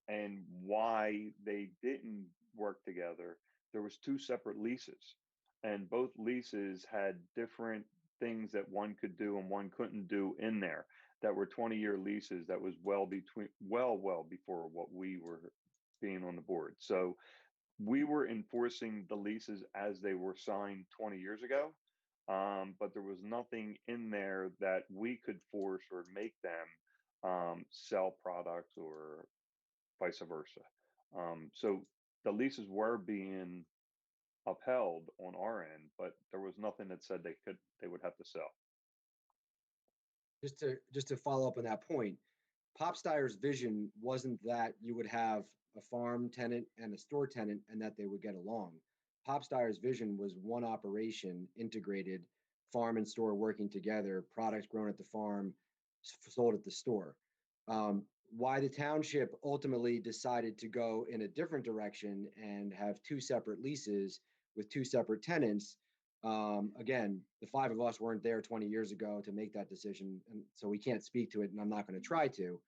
and why they didn't work together. There was two separate leases, and both leases had different things that one could do and one couldn't do in there that were 20-year leases that was well before what we were being on the board. So we were enforcing the leases as they were signed 20 years ago. But there was nothing in there that we could force or make them sell products or vice versa. So the leases were being upheld on our end, but there was nothing that said they would have to sell. Just to follow up on that point, Pop Stire's vision wasn't that you would have a farm tenant and a store tenant and that they would get along. Pop Stire's vision was one operation, integrated, farm and store working together, products grown at the farm, sold at the store. Why the township ultimately decided to go in a different direction and have two separate leases with two separate tenants. Again, the five of us weren't there 20 years ago to make that decision, and so we can't speak to it, and I'm not going to try to.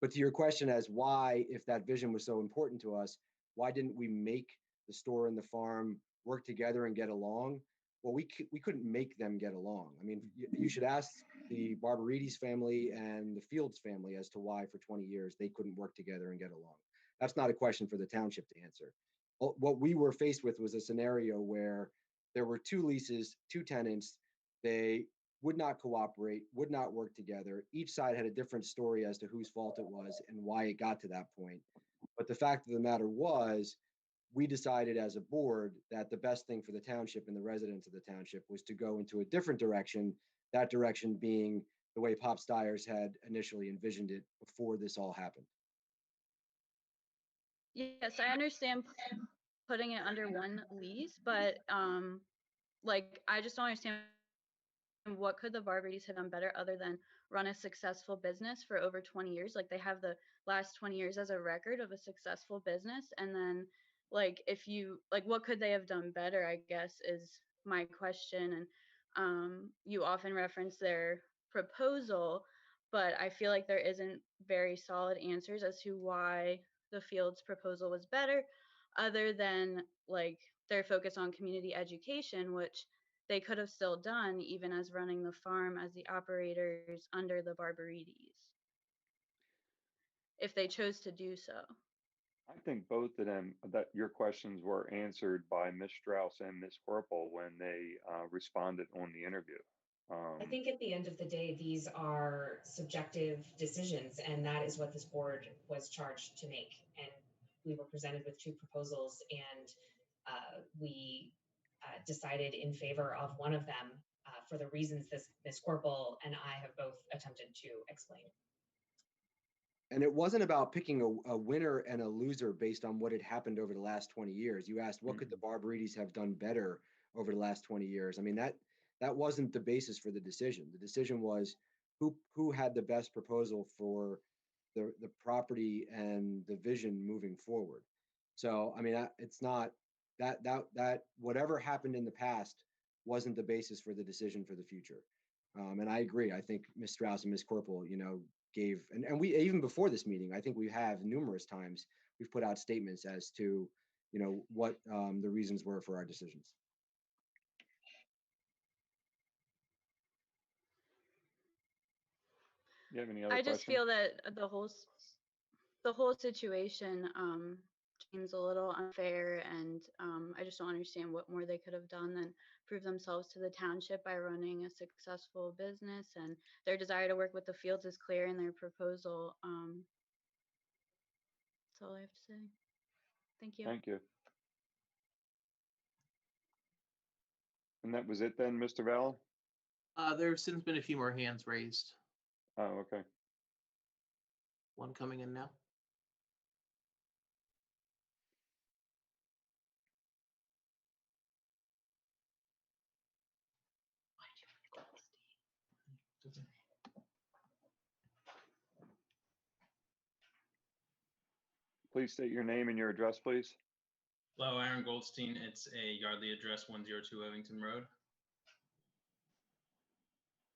But to your question as why, if that vision was so important to us, why didn't we make the store and the farm work together and get along? Well, we couldn't make them get along. I mean, you should ask the Barbarides family and the Fields family as to why for 20 years they couldn't work together and get along. That's not a question for the township to answer. What we were faced with was a scenario where there were two leases, two tenants. They would not cooperate, would not work together. Each side had a different story as to whose fault it was and why it got to that point. But the fact of the matter was, we decided as a board that the best thing for the township and the residents of the township was to go into a different direction, that direction being the way Pop Stiers had initially envisioned it before this all happened. Yes, I understand putting it under one lease, but like I just don't understand what could the Barbadies have done better other than run a successful business for over 20 years. Like they have the last 20 years as a record of a successful business, and then like if you like what could they have done better, I guess is my question. And you often reference their proposal, but I feel like there isn't very solid answers as to why the Fields proposal was better, other than like their focus on community education, which they could have still done even as running the farm as the operators under the Barbarides if they chose to do so. I think both of them, that your questions were answered by Ms. Strauss and Ms. Corporal when they responded on the interview. I think at the end of the day, these are subjective decisions, and that is what this board was charged to make. And we were presented with two proposals, and we decided in favor of one of them for the reasons this Ms. Corporal and I have both attempted to explain. And it wasn't about picking a winner and a loser based on what had happened over the last 20 years. You asked, what could the Barbarides have done better over the last 20 years? I mean, that wasn't the basis for the decision. The decision was who had the best proposal for the property and the vision moving forward. So, I mean, it's not that whatever happened in the past wasn't the basis for the decision for the future. And I agree. I think Ms. Strauss and Ms. Corporal, gave, and we, even before this meeting, I think we have numerous times, we've put out statements as to, what the reasons were for our decisions. You have any other I just questions? feel that the whole situation seems a little unfair, and I just don't understand what more they could have done than prove themselves to the township by running a successful business. And their desire to work with the Fields is clear in their proposal. That's all I have to say. Thank you. Thank you. And that was it then, Mr. Valla? There have since been a few more hands raised. Oh, okay. One coming in now. Please state your name and your address, please. Hello, Aaron Goldstein. It's a Yardley address, 102 Evington Road.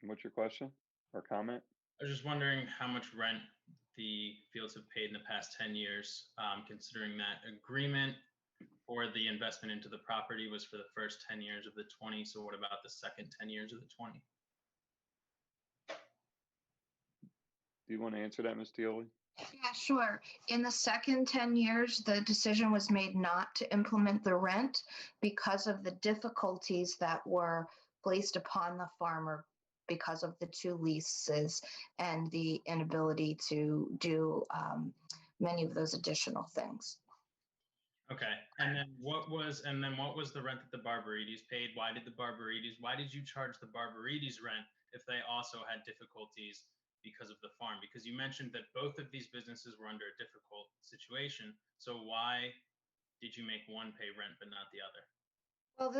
What's your question or comment? I was just wondering how much rent the Fields have paid in the past 10 years, considering that agreement for the investment into the property was for the first 10 years of the 20. So what about the second 10 years of the 20? Do you want to answer that, Ms. Teoli? Yeah, sure. In the second 10 years, the decision was made not to implement the rent because of the difficulties that were placed upon the farmer because of the two leases and the inability to do many of those additional things. Okay, and then what was the rent that the Barbarides paid? Why did you charge the Barbarides rent if they also had difficulties because of the farm? Because you mentioned that both of these businesses were under a difficult situation. So why did you make one pay rent but not the other? Well,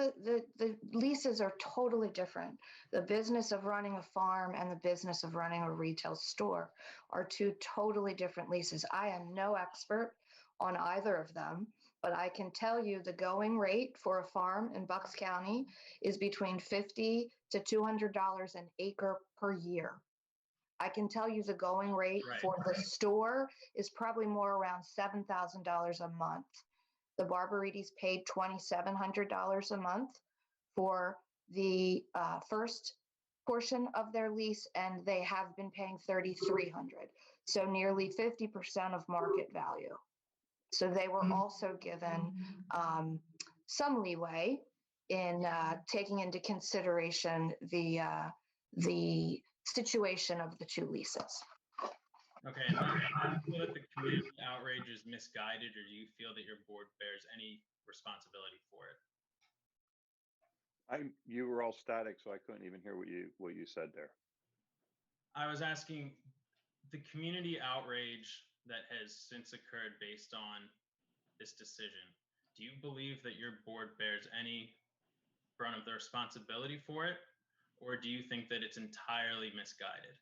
the leases are totally different. The business of running a farm and the business of running a retail store are two totally different leases. I am no expert on either of them, but I can tell you the going rate for a farm in Bucks County is between $50 to $200 an acre per year. I can tell you the going rate for the store is probably more around $7,000 a month. The Barbarides paid $2,700 a month for the first portion of their lease, and they have been paying $3,300, so nearly 50% of market value. So they were also given some leeway in taking into consideration the situation of the two leases. Okay, and do you feel that the community outrage is misguided, or do you feel that your board bears any responsibility for it? You were all static, so I couldn't even hear what you said there. I was asking the community outrage that has since occurred based on this decision. Do you believe that your board bears any brunt of the responsibility for it, or do you think that it's entirely misguided?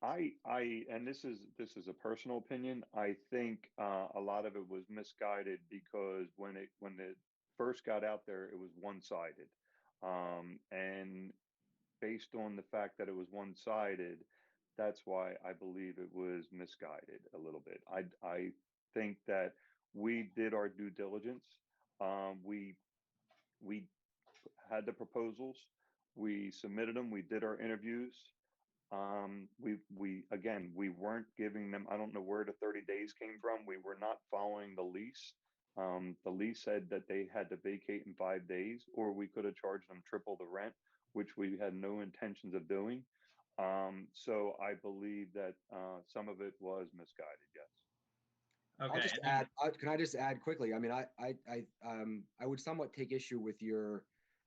And this is a personal opinion. I think a lot of it was misguided because when it first got out there, it was one-sided, and based on the fact that it was one-sided, that's why I believe it was misguided a little bit. I think that we did our due diligence. We had the proposals, we submitted them, we did our interviews. We weren't giving them, I don't know where the 30 days came from. We were not following the lease. The lease said that they had to vacate in 5 days, or we could have charged them triple the rent, which we had no intentions of doing. So I believe that some of it was misguided, yes. Okay. I'll just add, can I just add quickly? I mean, I would somewhat take issue with your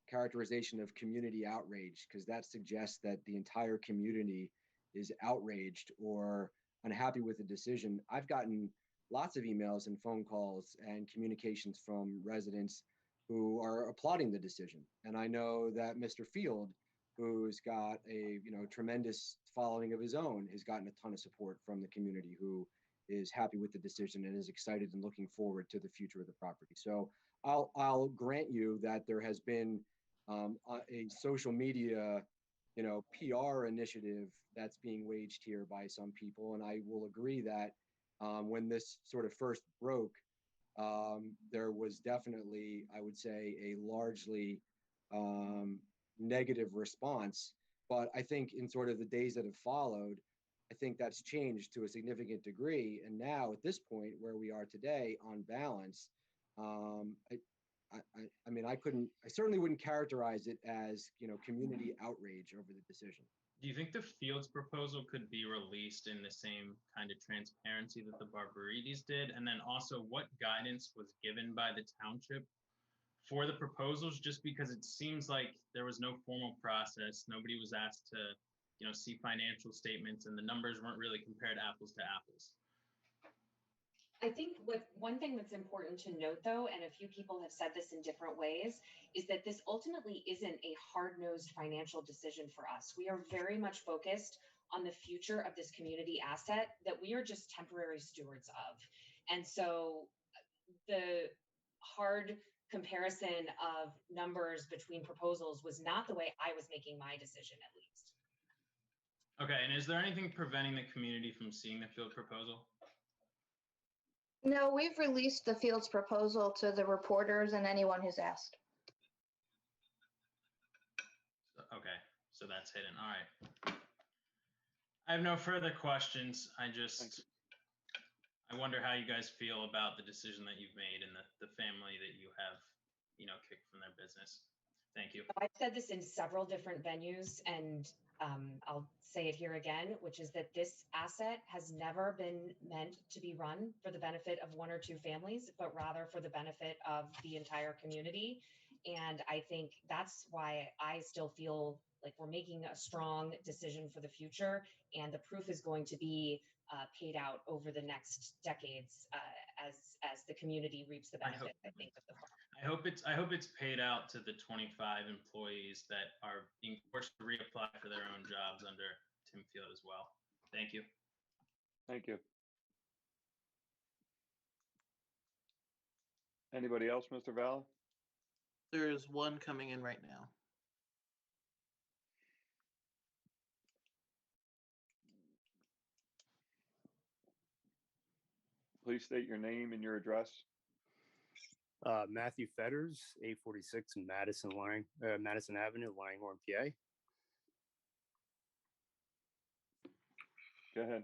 characterization of community outrage, because that suggests that the entire community is outraged or unhappy with the decision. I've gotten lots of emails and phone calls and communications from residents who are applauding the decision. And I know that Mr. Field, who's got a tremendous following of his own, has gotten a ton of support from the community, who is happy with the decision and is excited and looking forward to the future of the property. So I'll grant you that there has been a social media, PR initiative that's being waged here by some people. And I will agree that when this sort of first broke, there was definitely, I would say, a largely negative response. But I think in sort of the days that have followed, I think that's changed to a significant degree. And now at this point where we are today, on balance, I certainly wouldn't characterize it as, community outrage over the decision. Do you think the Fields proposal could be released in the same kind of transparency that the Barbarides did? And then also, what guidance was given by the township for the proposals? Just because it seems like there was no formal process. Nobody was asked to, see financial statements, and the numbers weren't really compared apples to apples. I think one thing that's important to note, though, and a few people have said this in different ways, is that this ultimately isn't a hard-nosed financial decision for us. We are very much focused on the future of this community asset that we are just temporary stewards of. And so the hard comparison of numbers between proposals was not the way I was making my decision, at least. Okay, and is there anything preventing the community from seeing the field proposal? No, we've released the field's proposal to the reporters and anyone who's asked. Okay, so that's hidden. All right. I have no further questions. I wonder how you guys feel about the decision that you've made and the family that you have, kicked from their business. Thank you. I've said this in several different venues, and I'll say it here again, which is that this asset has never been meant to be run for the benefit of one or two families, but rather for the benefit of the entire community. And I think that's why I still feel like we're making a strong decision for the future, and the proof is going to be paid out over the next decades as the community reaps the benefit, I think, of the farm. I hope it's paid out to the 25 employees that are being forced to reapply for their own jobs under Tim Field as well. Thank you. Thank you. Anybody else, Mr. Valla? There's one coming in right now. Please state your name and your address. Matthew Fetters, 846 Madison Avenue, Langhorne, PA. Go ahead.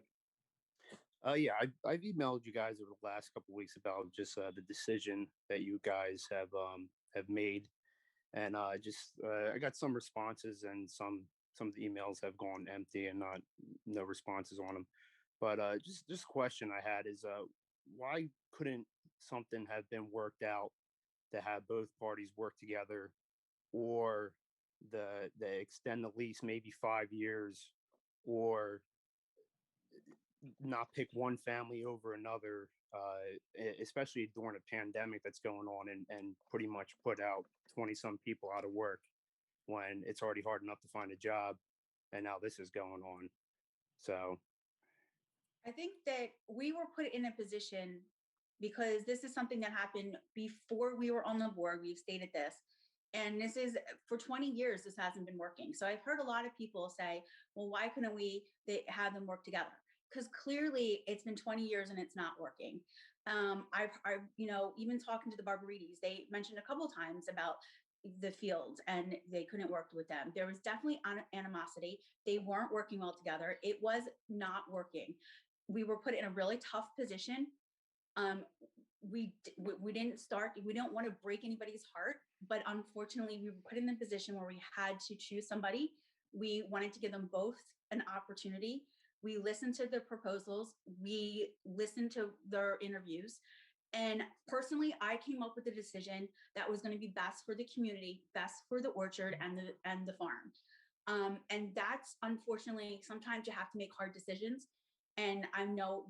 Yeah, I've emailed you guys over the last couple of weeks about just the decision that you guys have made, and I got some responses, and some of the emails have gone empty and no responses on them. But just question I had is why couldn't something have been worked out to have both parties work together, or the extend the lease maybe 5 years, or not pick one family over another, especially during a pandemic that's going on, and pretty much put out 20 some people out of work when it's already hard enough to find a job, and now this is going on. So I think that we were put in a position because this is something that happened before we were on the board. We've stated this, and this is for 20 years, this hasn't been working. So I've heard a lot of people say, well, why couldn't they have them work together? Because clearly it's been 20 years and it's not working. I've even talking to the Barbarides, they mentioned a couple of times about the fields and they couldn't work with them. There was definitely animosity. They weren't working well together. It was not working. We were put in a really tough position. We don't want to break anybody's heart, but unfortunately we were put in a position where we had to choose somebody. We wanted to give them both an opportunity. We listened to the proposals. We listened to their interviews. And personally, I came up with a decision that was going to be best for the community, best for the orchard and the farm. And that's, unfortunately, sometimes you have to make hard decisions. And I know,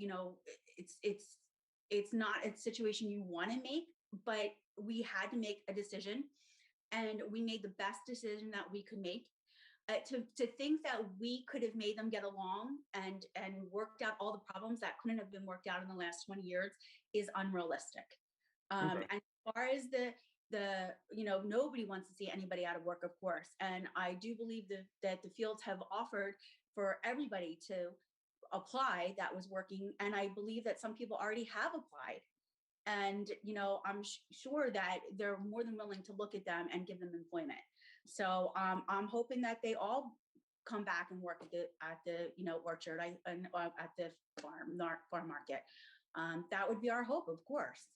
it's not a situation you want to make, but we had to make a decision, and we made the best decision that we could make. To think that we could have made them get along and worked out all the problems that couldn't have been worked out in the last 20 years is unrealistic. Okay. And as far as nobody wants to see anybody out of work, of course. And I do believe that the fields have offered for everybody to apply that was working. And I believe that some people already have applied. And, I'm sure that they're more than willing to look at them and give them employment. So I'm hoping that they all come back and work at the orchard and at the farm market. That would be our hope, of course.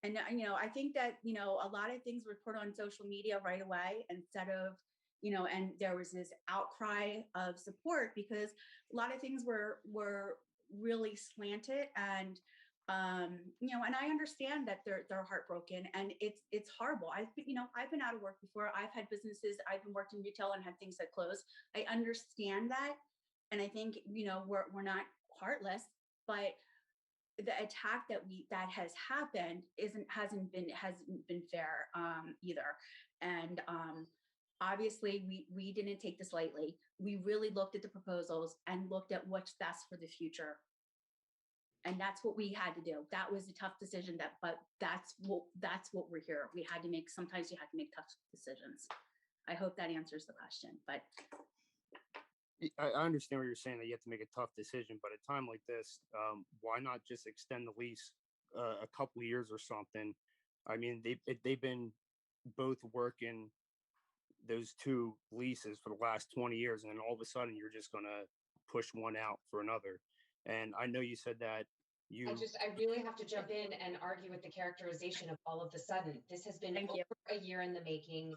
And I think that a lot of things were put on social media right away instead of and there was this outcry of support because a lot of things were really slanted and and I understand that they're heartbroken and it's horrible. I've been out of work before. I've had businesses. I've been worked in retail and had things that closed. I understand that, and I think we're not heartless, but the attack that has happened hasn't been fair either. And obviously we didn't take this lightly. We really looked at the proposals and looked at what's best for the future. And that's what we had to do. That was a tough decision, but that's what we're here. We had to make, sometimes you have to make tough decisions. I hope that answers the question, but I understand what you're saying, that you have to make a tough decision, but at a time like this, why not just extend the lease a couple of years or something? I mean, they've been both working those two leases for the last 20 years, and then all of a sudden you're just gonna push one out for another. And I know you said that you. I really have to jump in and argue with the characterization of all of the sudden. This has been over a year in the making.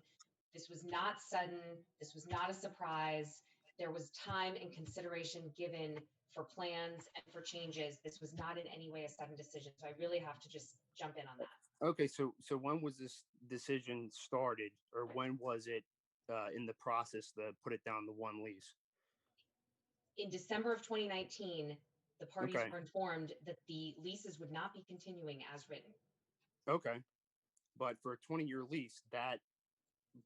This was not sudden. This was not a surprise. There was time and consideration given for plans and for changes. This was not in any way a sudden decision. So I really have to just jump in on that. Okay, so when was this decision started, or when was it in the process to put it down to one lease? In December of 2019, the parties Okay. were informed that the leases would not be continuing as written. Okay, but for a 20-year lease, that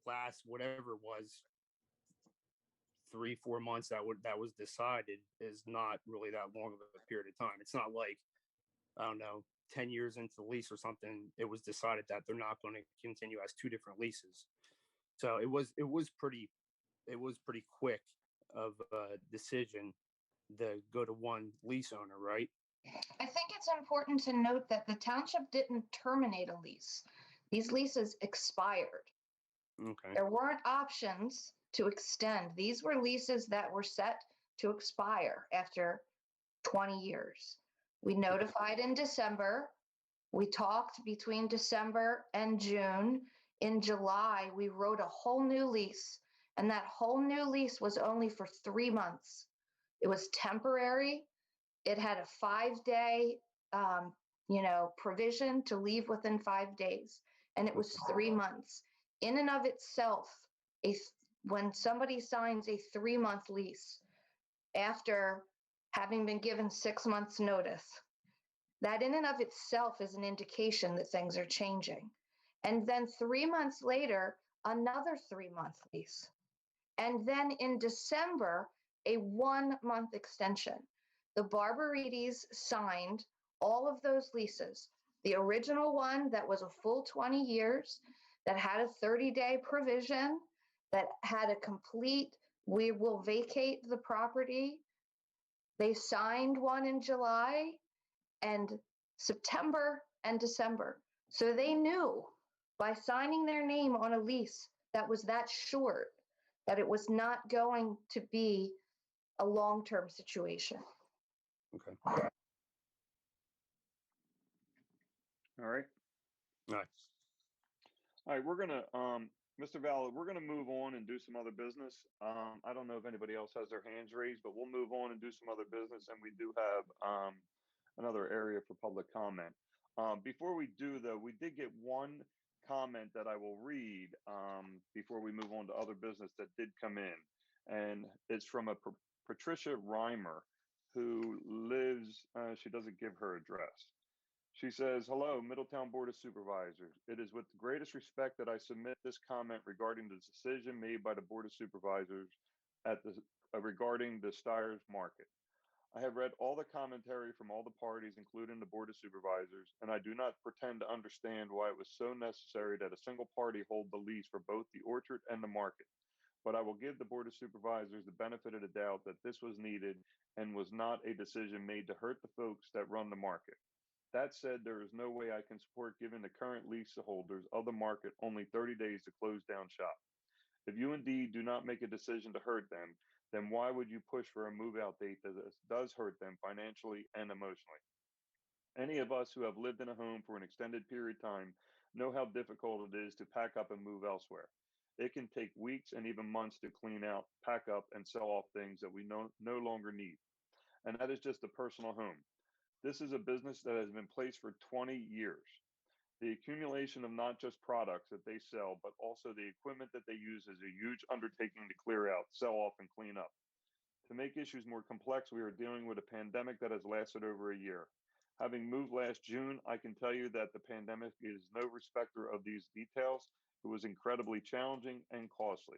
last whatever it was 3-4 months that was decided is not really that long of a period of time. It's not like, I don't know, 10 years into the lease or something, it was decided that they're not going to continue as two different leases. So it was pretty quick of a decision to go to one lease owner, right? I think it's important to note that the township didn't terminate a lease. These leases expired. Okay. There weren't options to extend. These were leases that were set to expire after 20 years. We notified in December. We talked between December and June. In July, we wrote a whole new lease, and that whole new lease was only for 3 months. It was temporary. It had a 5-day, provision to leave within 5 days, and it was 3 months. In and of itself, when somebody signs a 3-month lease after having been given 6 months notice, that in and of itself is an indication that things are changing. And then 3 months later, another 3-month lease. And then in December, a 1-month extension. The Barbarides signed all of those leases. The original one that was a full 20 years, that had a 30-day provision, that had a complete, we will vacate the property. They signed one in July and September and December. So they knew by signing their name on a lease that was that short, that it was not going to be a long-term situation. Okay. All right. Nice. All right, we're gonna, Mr. Val, we're gonna move on and do some other business. I don't know if anybody else has their hands raised, but we'll move on and do some other business, and we do have another area for public comment. Before we do, though, we did get one comment that I will read before we move on to other business that did come in, and it's from a Patricia Reimer, who lives. She doesn't give her address. She says, "Hello, Middletown Board of Supervisors. It is with the greatest respect that I submit this comment regarding the decision made by the Board of Supervisors regarding the Steyer's Market. I have read all the commentary from all the parties, including the Board of Supervisors, and I do not pretend to understand why it was so necessary that a single party hold the lease for both the orchard and the market. But I will give the Board of Supervisors the benefit of the doubt that this was needed and was not a decision made to hurt the folks that run the market. That said, there is no way I can support giving the current leaseholders of the market only 30 days to close down shop. If you indeed do not make a decision to hurt them, then why would you push for a move-out date that does hurt them financially and emotionally? Any of us who have lived in a home for an extended period of time know how difficult it is to pack up and move elsewhere. It can take weeks and even months to clean out, pack up, and sell off things that we no longer need. And that is just a personal home. This is a business that has been placed for 20 years. The accumulation of not just products that they sell, but also the equipment that they use is a huge undertaking to clear out, sell off, and clean up. To make issues more complex, we are dealing with a pandemic that has lasted over a year. Having moved last June, I can tell you that the pandemic is no respecter of these details. It was incredibly challenging and costly.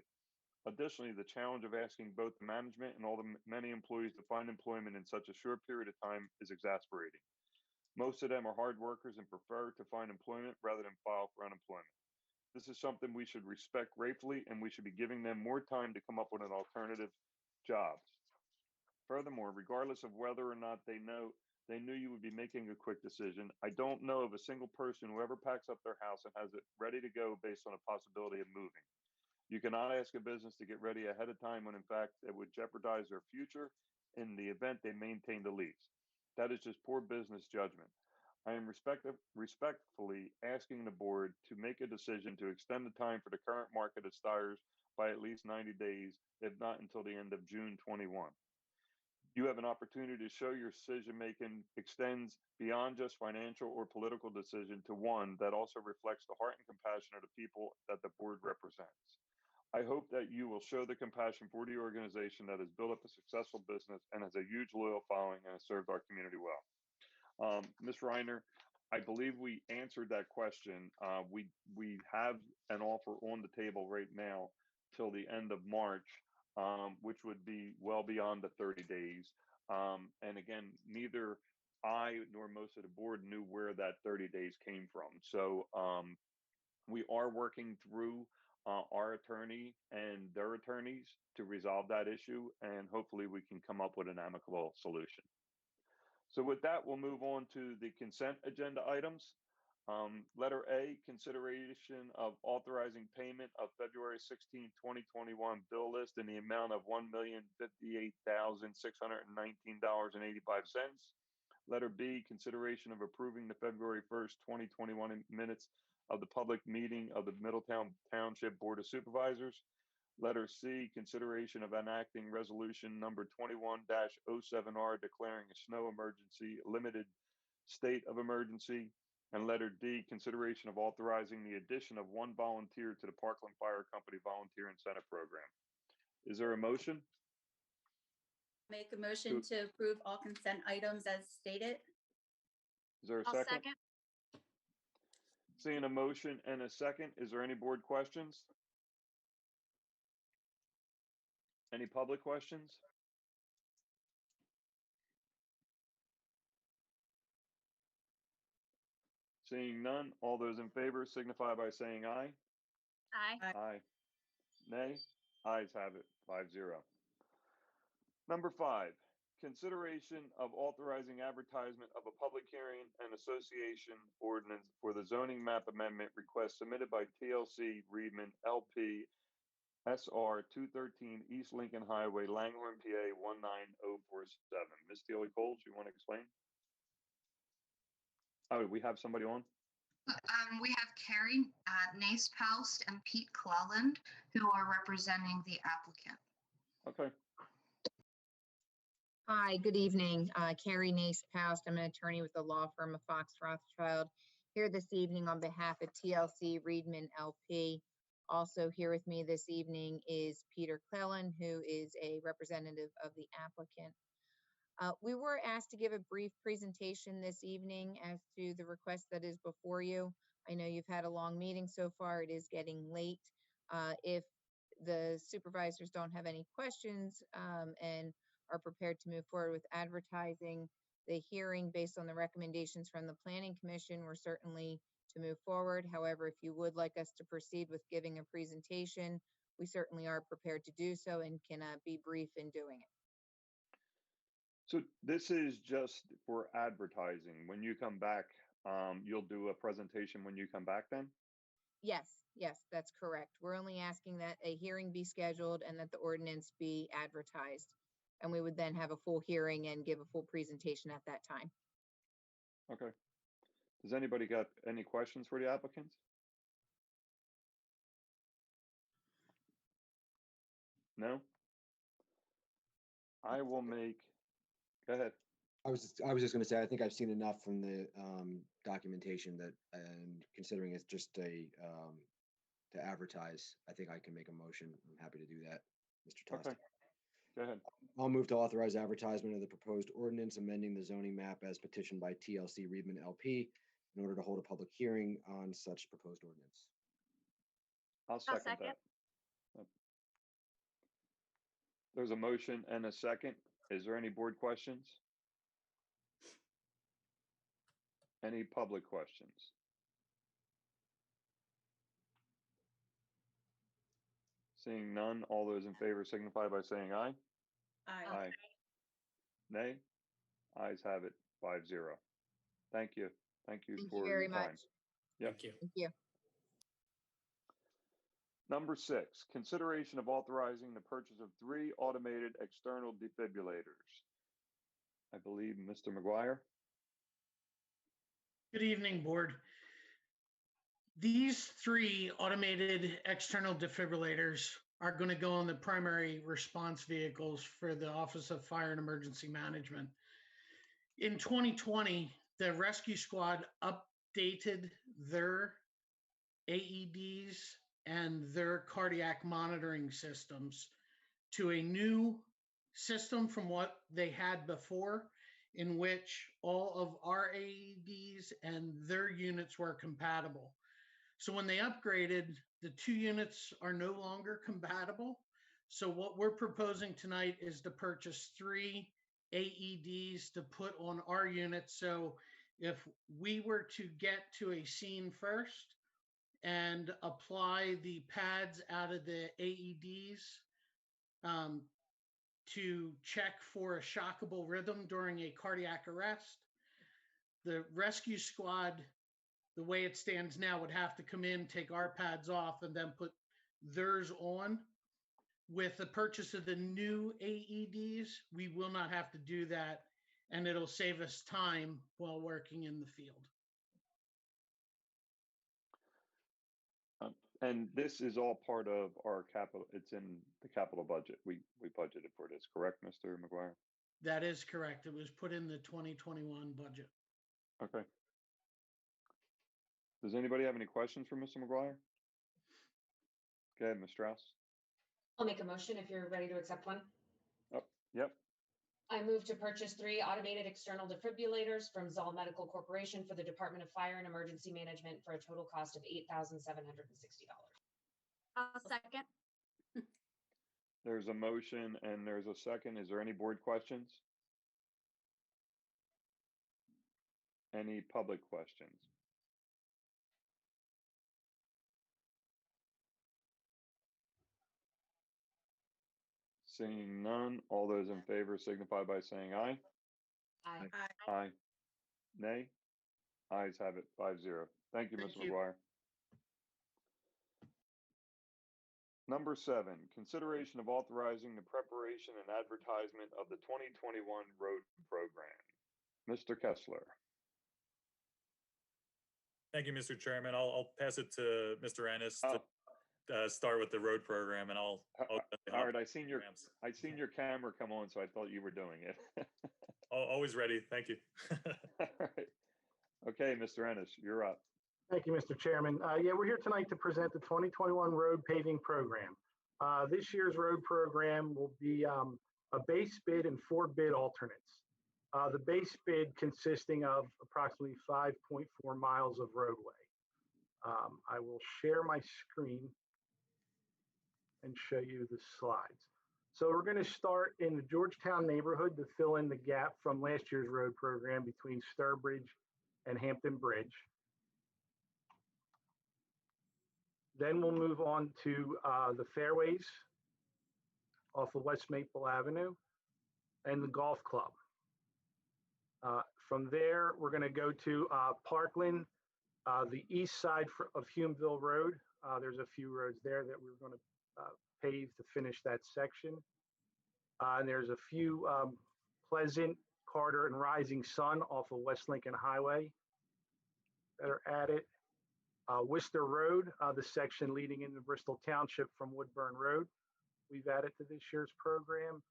Additionally, the challenge of asking both the management and all the many employees to find employment in such a short period of time is exasperating. Most of them are hard workers and prefer to find employment rather than file for unemployment. This is something we should respect gratefully, and we should be giving them more time to come up with an alternative job. Furthermore, regardless of whether or not they knew you would be making a quick decision, I don't know of a single person who ever packs up their house and has it ready to go based on a possibility of moving. You cannot ask a business to get ready ahead of time when in fact it would jeopardize their future in the event they maintain the lease. That is just poor business judgment. I am respectfully asking the board to make a decision to extend the time for the current market at Stires by at least 90 days, if not until the end of June 21. You have an opportunity to show your decision making extends beyond just financial or political decision to one that also reflects the heart and compassion of the people that the board represents. I hope that you will show the compassion for the organization that has built up a successful business and has a huge loyal following and has served our community well. Ms. Reiner, I believe we answered that question. We have an offer on the table right now till the end of March, which would be well beyond the 30 days. And again, neither I nor most of the board knew where that 30 days came from. So we are working through our attorney and their attorneys to resolve that issue, and hopefully we can come up with an amicable solution. So with that, we'll move on to the consent agenda items. Letter A, consideration of authorizing payment of February 16, 2021 bill list in the amount of $1,058,619.85. Letter B, consideration of approving the February 1st, 2021 minutes of the public meeting of the Middletown Township Board of Supervisors. Letter C, consideration of enacting resolution number 21-07R declaring a snow emergency, limited state of emergency. And letter D, consideration of authorizing the addition of one volunteer to the Parkland Fire Company Volunteer Incentive Program. Is there a motion? Make a motion to approve all consent items as stated. Is there a I'll second? second. Seeing a motion and a second, is there any board questions? Any public questions? Seeing none, all those in favor signify by saying aye. Aye. Aye. Nay? Ayes have it, 5-0. Number 5, consideration of authorizing advertisement of a public hearing and association ordinance for the zoning map amendment request submitted by TLC Reedman LP SR 213 East Lincoln Highway, Langhorne, PA 19047. Ms. Thiele-Coles, you want to explain? Oh, we have somebody on? We have Carrie Nace-Poust and Pete Cleland, who are representing the applicant. Okay. Hi, good evening. Carrie Nace-Poust. I'm an attorney with the law firm of Fox Rothschild, here this evening on behalf of TLC Reedman LP. Also here with me this evening is Peter Cleland, who is a representative of the applicant. We were asked to give a brief presentation this evening as to the request that is before you. I know you've had a long meeting so far. It is getting late. If the supervisors don't have any questions and are prepared to move forward with advertising the hearing based on the recommendations from the Planning Commission, we're certainly to move forward. However, if you would like us to proceed with giving a presentation, we certainly are prepared to do so and can be brief in doing it. So this is just for advertising. When you come back, you'll do a presentation when you come back then? Yes, that's correct. We're only asking that a hearing be scheduled and that the ordinance be advertised. And we would then have a full hearing and give a full presentation at that time. Okay. Does anybody got any questions for the applicants? No? I will make, go ahead. I was just going to say, I think I've seen enough from the documentation that, and considering it's just a to advertise, I think I can make a motion. I'm happy to do that, Mr. Tosti. Okay. Go ahead. I'll move to authorize advertisement of the proposed ordinance amending the zoning map as petitioned by TLC Reedman LP in order to hold a public hearing on such proposed ordinance. I'll second second. that. There's a motion and a second. Is there any board questions? Any public questions? Seeing none, all those in favor signify by saying aye. Aye. Nay? Ayes have it, 5-0. Thank you. Thank you Thank you for very your time. much. Yep. Thank you. Thank you. Number 6, consideration of authorizing the purchase of 3 automated external defibrillators. I believe Mr. McGuire. Good evening, Board. These 3 automated external defibrillators are going to go on the primary response vehicles for the Office of Fire and Emergency Management. In 2020, the rescue squad updated their AEDs and their cardiac monitoring systems to a new system from what they had before, in which all of our AEDs and their units were compatible. So when they upgraded, the 2 units are no longer compatible. So what we're proposing tonight is to purchase 3 AEDs to put on our units. So if we were to get to a scene first and apply the pads out of the AEDs to check for a shockable rhythm during a cardiac arrest, the rescue squad, the way it stands now, would have to come in, take our pads off, and then put theirs on. With the purchase of the new AEDs, we will not have to do that, and it'll save us time while working in the field. And this is all part of our capital. It's in the capital budget. We budgeted for this, correct, Mr. McGuire? That is correct. It was put in the 2021 budget. Okay. Does anybody have any questions for Mr. McGuire? Go ahead, Ms. Strauss. I'll make a motion if you're ready to accept one. Oh, yep. I move to purchase 3 automated external defibrillators from Zoll Medical Corporation for the Department of Fire and Emergency Management for a total cost of $8,760. I'll second. There's a motion and there's a second. Is there any board questions? Any public questions? Seeing none, all those in favor signify by saying aye. Aye. Aye. Nay? Ayes have it, 5-0. Thank you, Thank Mr. you. McGuire. Number 7, consideration of authorizing the preparation and advertisement of the 2021 road program. Mr. Kessler. Thank you, Mr. Chairman. I'll pass it to Mr. Ennis to start with the road program, and I'll All right, I seen your camera come on, so I thought you were doing it. always ready. Thank you. All right. Okay, Mr. Ennis, you're up. Thank you, Mr. Chairman. Yeah, we're here tonight to present the 2021 road paving program. This year's road program will be a base bid and 4 bid alternates. The base bid consisting of approximately 5.4 miles of roadway. I will share my screen and show you the slides. So we're going to start in the Georgetown neighborhood to fill in the gap from last year's road program between Sturbridge and Hampton Bridge. Then we'll move on to the fairways off of West Maple Avenue and the golf club. From there, we're going to go to Parkland, the east side of Humeville Road. There's a few roads there that we're going to pave to finish that section. And there's a few Pleasant, Carter, and Rising Sun off of West Lincoln Highway that are added. Worcester Road, the section leading into Bristol Township from Woodburn Road, we've added to this year's program,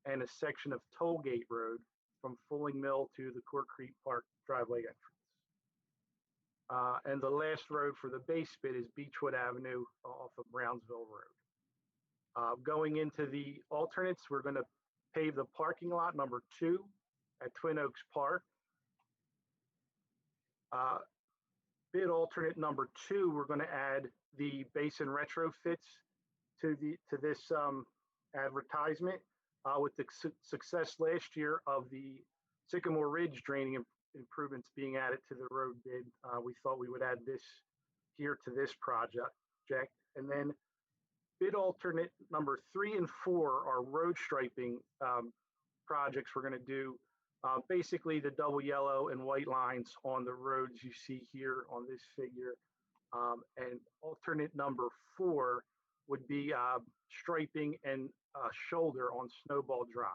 and a section of Tollgate Road from Fulling Mill to the Court Creek Park driveway entrance. And the last road for the base bid is Beechwood Avenue off of Brownsville Road. Going into the alternates, we're going to pave the parking lot number 2 at Twin Oaks Park. Bid alternate number 2, we're going to add the basin retrofits to this advertisement. With the success last year of the Sycamore Ridge draining improvements being added to the road bid, we thought we would add this here to this project. And then bid alternate number 3 and 4 are road striping projects we're going to do. Basically the double yellow and white lines on the roads you see here on this figure. And alternate number 4 would be striping and shoulder on Snowball Drive.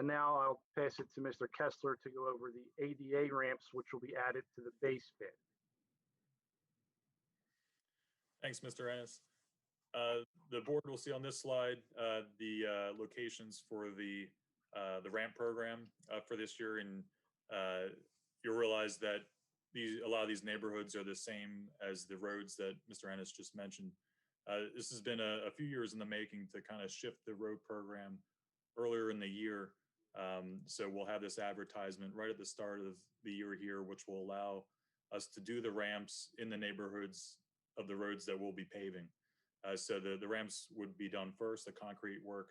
Now I'll pass it to Mr. Kessler to go over the ADA ramps, which will be added to the base bid. Thanks, Mr. Ennis. The board will see on this slide the locations for the ramp program for this year, and you'll realize that a lot of these neighborhoods are the same as the roads that Mr. Ennis just mentioned. This has been a few years in the making to kind of shift the road program earlier in the year. So we'll have this advertisement right at the start of the year here, which will allow us to do the ramps in the neighborhoods of the roads that we'll be paving. So the ramps would be done first. The concrete work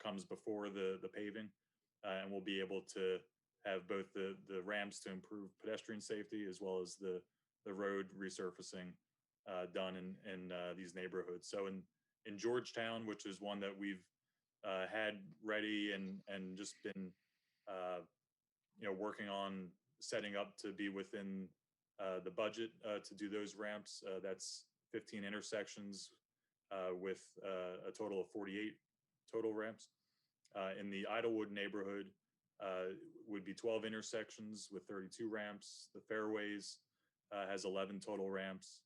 comes before the paving, and we'll be able to have both the ramps to improve pedestrian safety as well as the road resurfacing done in these neighborhoods. So in Georgetown, which is one that we've had ready and just been working on setting up to be within the budget to do those ramps. That's 15 intersections with a total of 48 total ramps. In the Idlewood neighborhood would be 12 intersections with 32 ramps. The Fairways has 11 total ramps.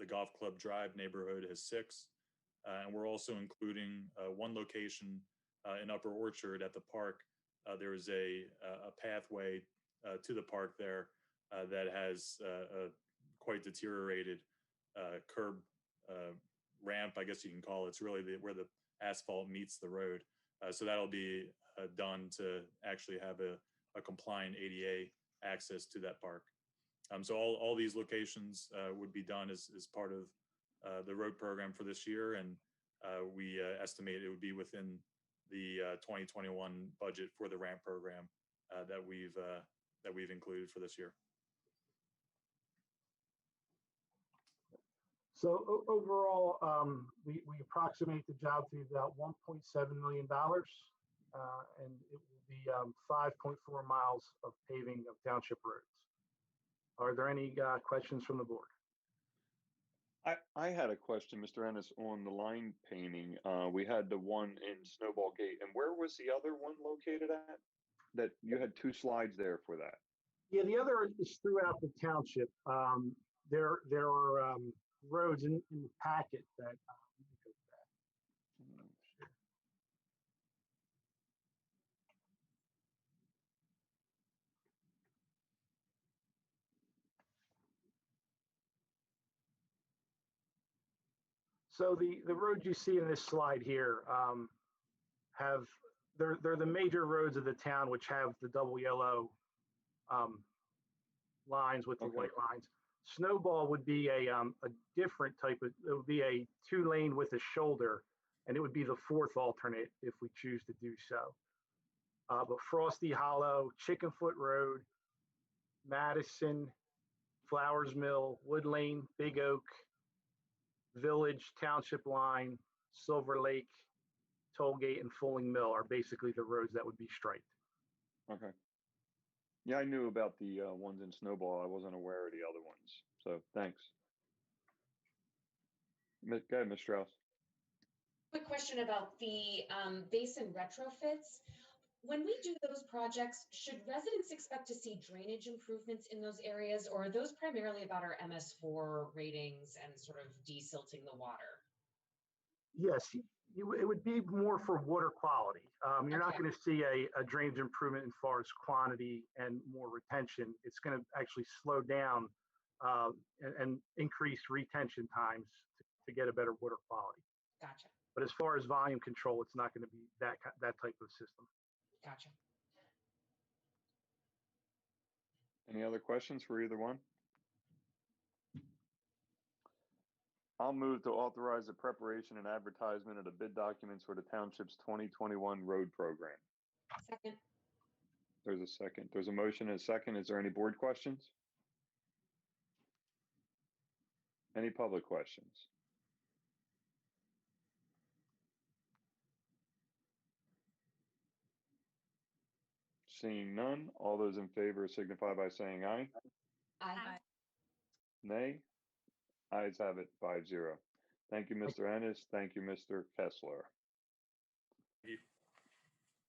The Golf Club Drive neighborhood has 6. And we're also including one location in Upper Orchard at the park. There is a pathway to the park there that has a quite deteriorated curb ramp, I guess you can call it. It's really where the asphalt meets the road. So that'll be done to actually have a compliant ADA access to that park. So all these locations would be done as part of the road program for this year, and we estimate it would be within the 2021 budget for the ramp program that we've included for this year. So overall, we approximate the job to be about $1.7 million, and it will be 5.4 miles of paving of township roads. Are there any questions from the board? I had a question, Mr. Ennis, on the line painting. We had the one in Snowball Gate, and where was the other one located at? That you had 2 slides there for that. Yeah, the other is throughout the township. There are roads in the packet that. Let me go back. Sure. So the roads you see in this slide here they're the major roads of the town, which have the double yellow lines with the white lines. Snowball would be a different type of, it would be a 2-lane with a shoulder, and it would be the 4th alternate if we choose to do so. But Frosty Hollow, Chickenfoot Road, Madison, Flowers Mill, Wood Lane, Big Oak, Village, Township Line, Silver Lake, Tollgate, and Fulling Mill are basically the roads that would be striped. Okay. Yeah, I knew about the ones in Snowball. I wasn't aware of the other ones. So thanks. Go ahead, Ms. Strauss. Quick question about the basin retrofits. When we do those projects, should residents expect to see drainage improvements in those areas, or are those primarily about our MS4 ratings and sort of desilting the water? Yes, it would be more for water quality. You're not going to see a drainage improvement as far as quantity and more retention. It's going to actually slow down and increase retention times to get a better water quality. Gotcha. But as far as volume control, it's not going to be that type of system. Gotcha. Any other questions for either one? I'll move to authorize the preparation and advertisement of the bid documents for the township's 2021 road program. Second. There's a second. There's a motion and a second. Is there any board questions? Any public questions? Seeing none, all those in favor signify by saying aye. Aye. Nay. Ayes have it 5-0. Thank you, Mr. Ennis. Thank you, Mr. Kessler. Thank you.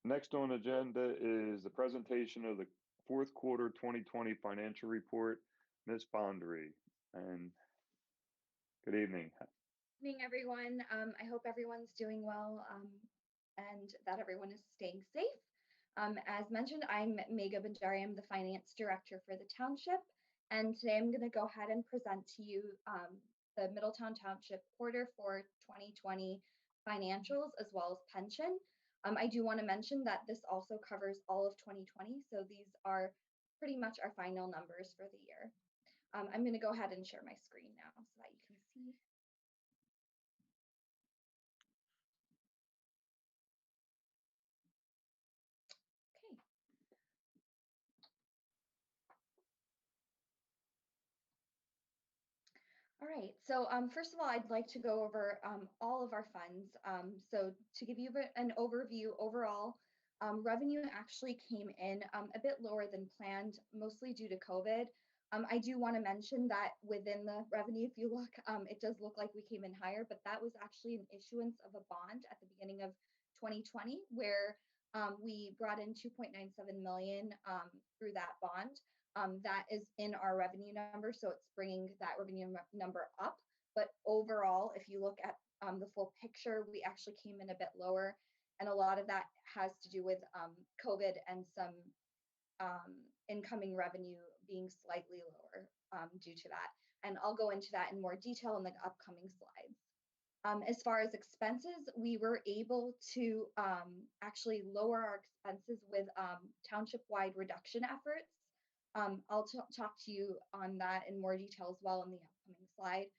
Next on the agenda is the presentation of the fourth quarter 2020 financial report. Ms. Bondry, and good evening. Evening, everyone. I hope everyone's doing well and that everyone is staying safe. As mentioned, I'm Megha Bandari. I'm the finance director for the township. And today I'm going to go ahead and present to you the Middletown Township quarter for 2020 financials as well as pension. I do want to mention that this also covers all of 2020. So these are pretty much our final numbers for the year. I'm going to go ahead and share my screen now so that you can see. Okay. All right, so first of all, I'd like to go over all of our funds. So to give you an overview overall, revenue actually came in a bit lower than planned, mostly due to COVID. I do want to mention that within the revenue, if you look, it does look like we came in higher, but that was actually an issuance of a bond at the beginning of 2020, where we brought in 2.97 million through that bond. That is in our revenue number, so it's bringing that revenue number up. But overall, if you look at the full picture, we actually came in a bit lower, and a lot of that has to do with COVID and some incoming revenue being slightly lower due to that. And I'll go into that in more detail in the upcoming slides. As far as expenses, we were able to actually lower our expenses with township-wide reduction efforts. I'll talk to you on that in more detail as well in the upcoming slide.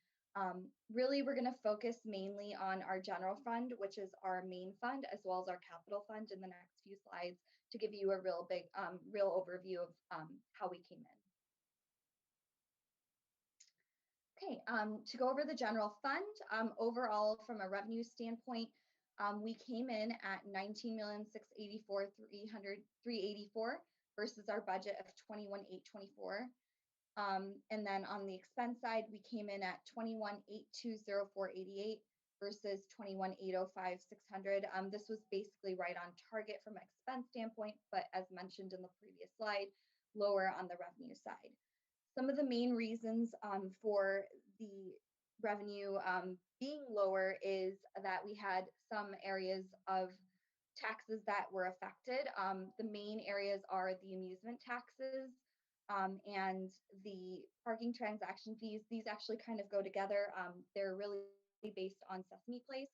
Really, we're going to focus mainly on our general fund, which is our main fund, as well as our capital fund in the next few slides to give you a real overview of how we came in. Okay, to go over the general fund, overall from a revenue standpoint, we came in at $19,684,384 versus our budget of $21,824. And then on the expense side, we came in at $21,820,488 versus $21,805,600. This was basically right on target from an expense standpoint, but as mentioned in the previous slide, lower on the revenue side. Some of the main reasons for the revenue being lower is that we had some areas of taxes that were affected. The main areas are the amusement taxes and the parking transaction fees. These actually kind of go together. They're really based on Sesame Place.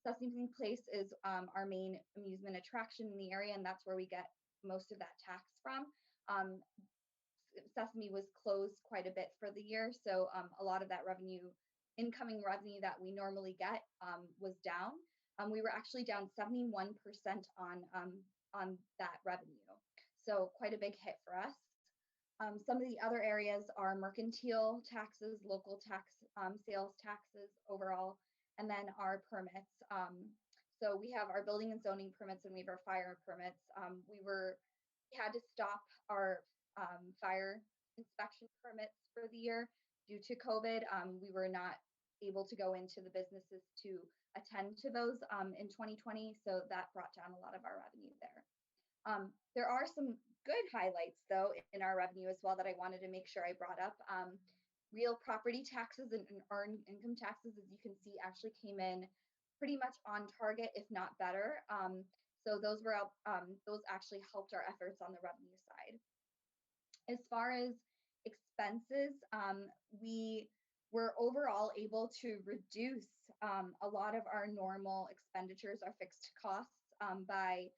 Sesame Place is our main amusement attraction in the area, and that's where we get most of that tax from. Sesame was closed quite a bit for the year, so a lot of that incoming revenue that we normally get was down. We were actually down 71% on that revenue, so quite a big hit for us. Some of the other areas are mercantile taxes, local tax, sales taxes overall, and then our permits. So we have our building and zoning permits, and we have our fire permits. We had to stop our fire inspection permits for the year due to COVID. We were not able to go into the businesses to attend to those in 2020, so that brought down a lot of our revenue there. There are some good highlights, though, in our revenue as well that I wanted to make sure I brought up. Real property taxes and earned income taxes, as you can see, actually came in pretty much on target, if not better. So those actually helped our efforts on the revenue side. As far as expenses, we were overall able to reduce a lot of our normal expenditures, our fixed costs, by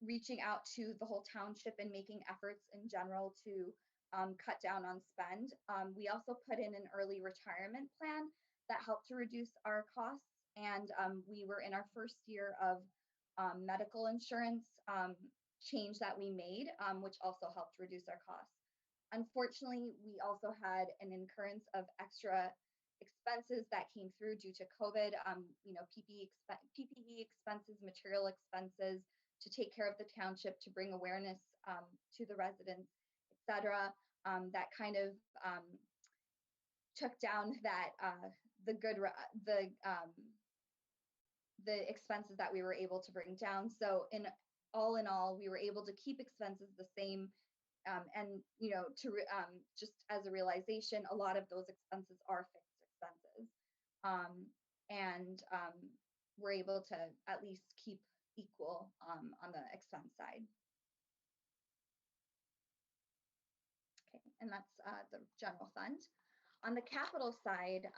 reaching out to the whole township and making efforts in general to cut down on spend. We also put in an early retirement plan that helped to reduce our costs. And we were in our first year of medical insurance change that we made, which also helped reduce our costs. Unfortunately, we also had an incurrence of extra expenses that came through due to COVID, PPE expenses, material expenses to take care of the township, to bring awareness to the residents, etc. That kind of took down that the expenses that we were able to bring down. So in all, we were able to keep expenses the same. And just as a realization, a lot of those expenses are fixed expenses, and we're able to at least keep equal on the expense side. Okay, and that's the general fund. On the capital side,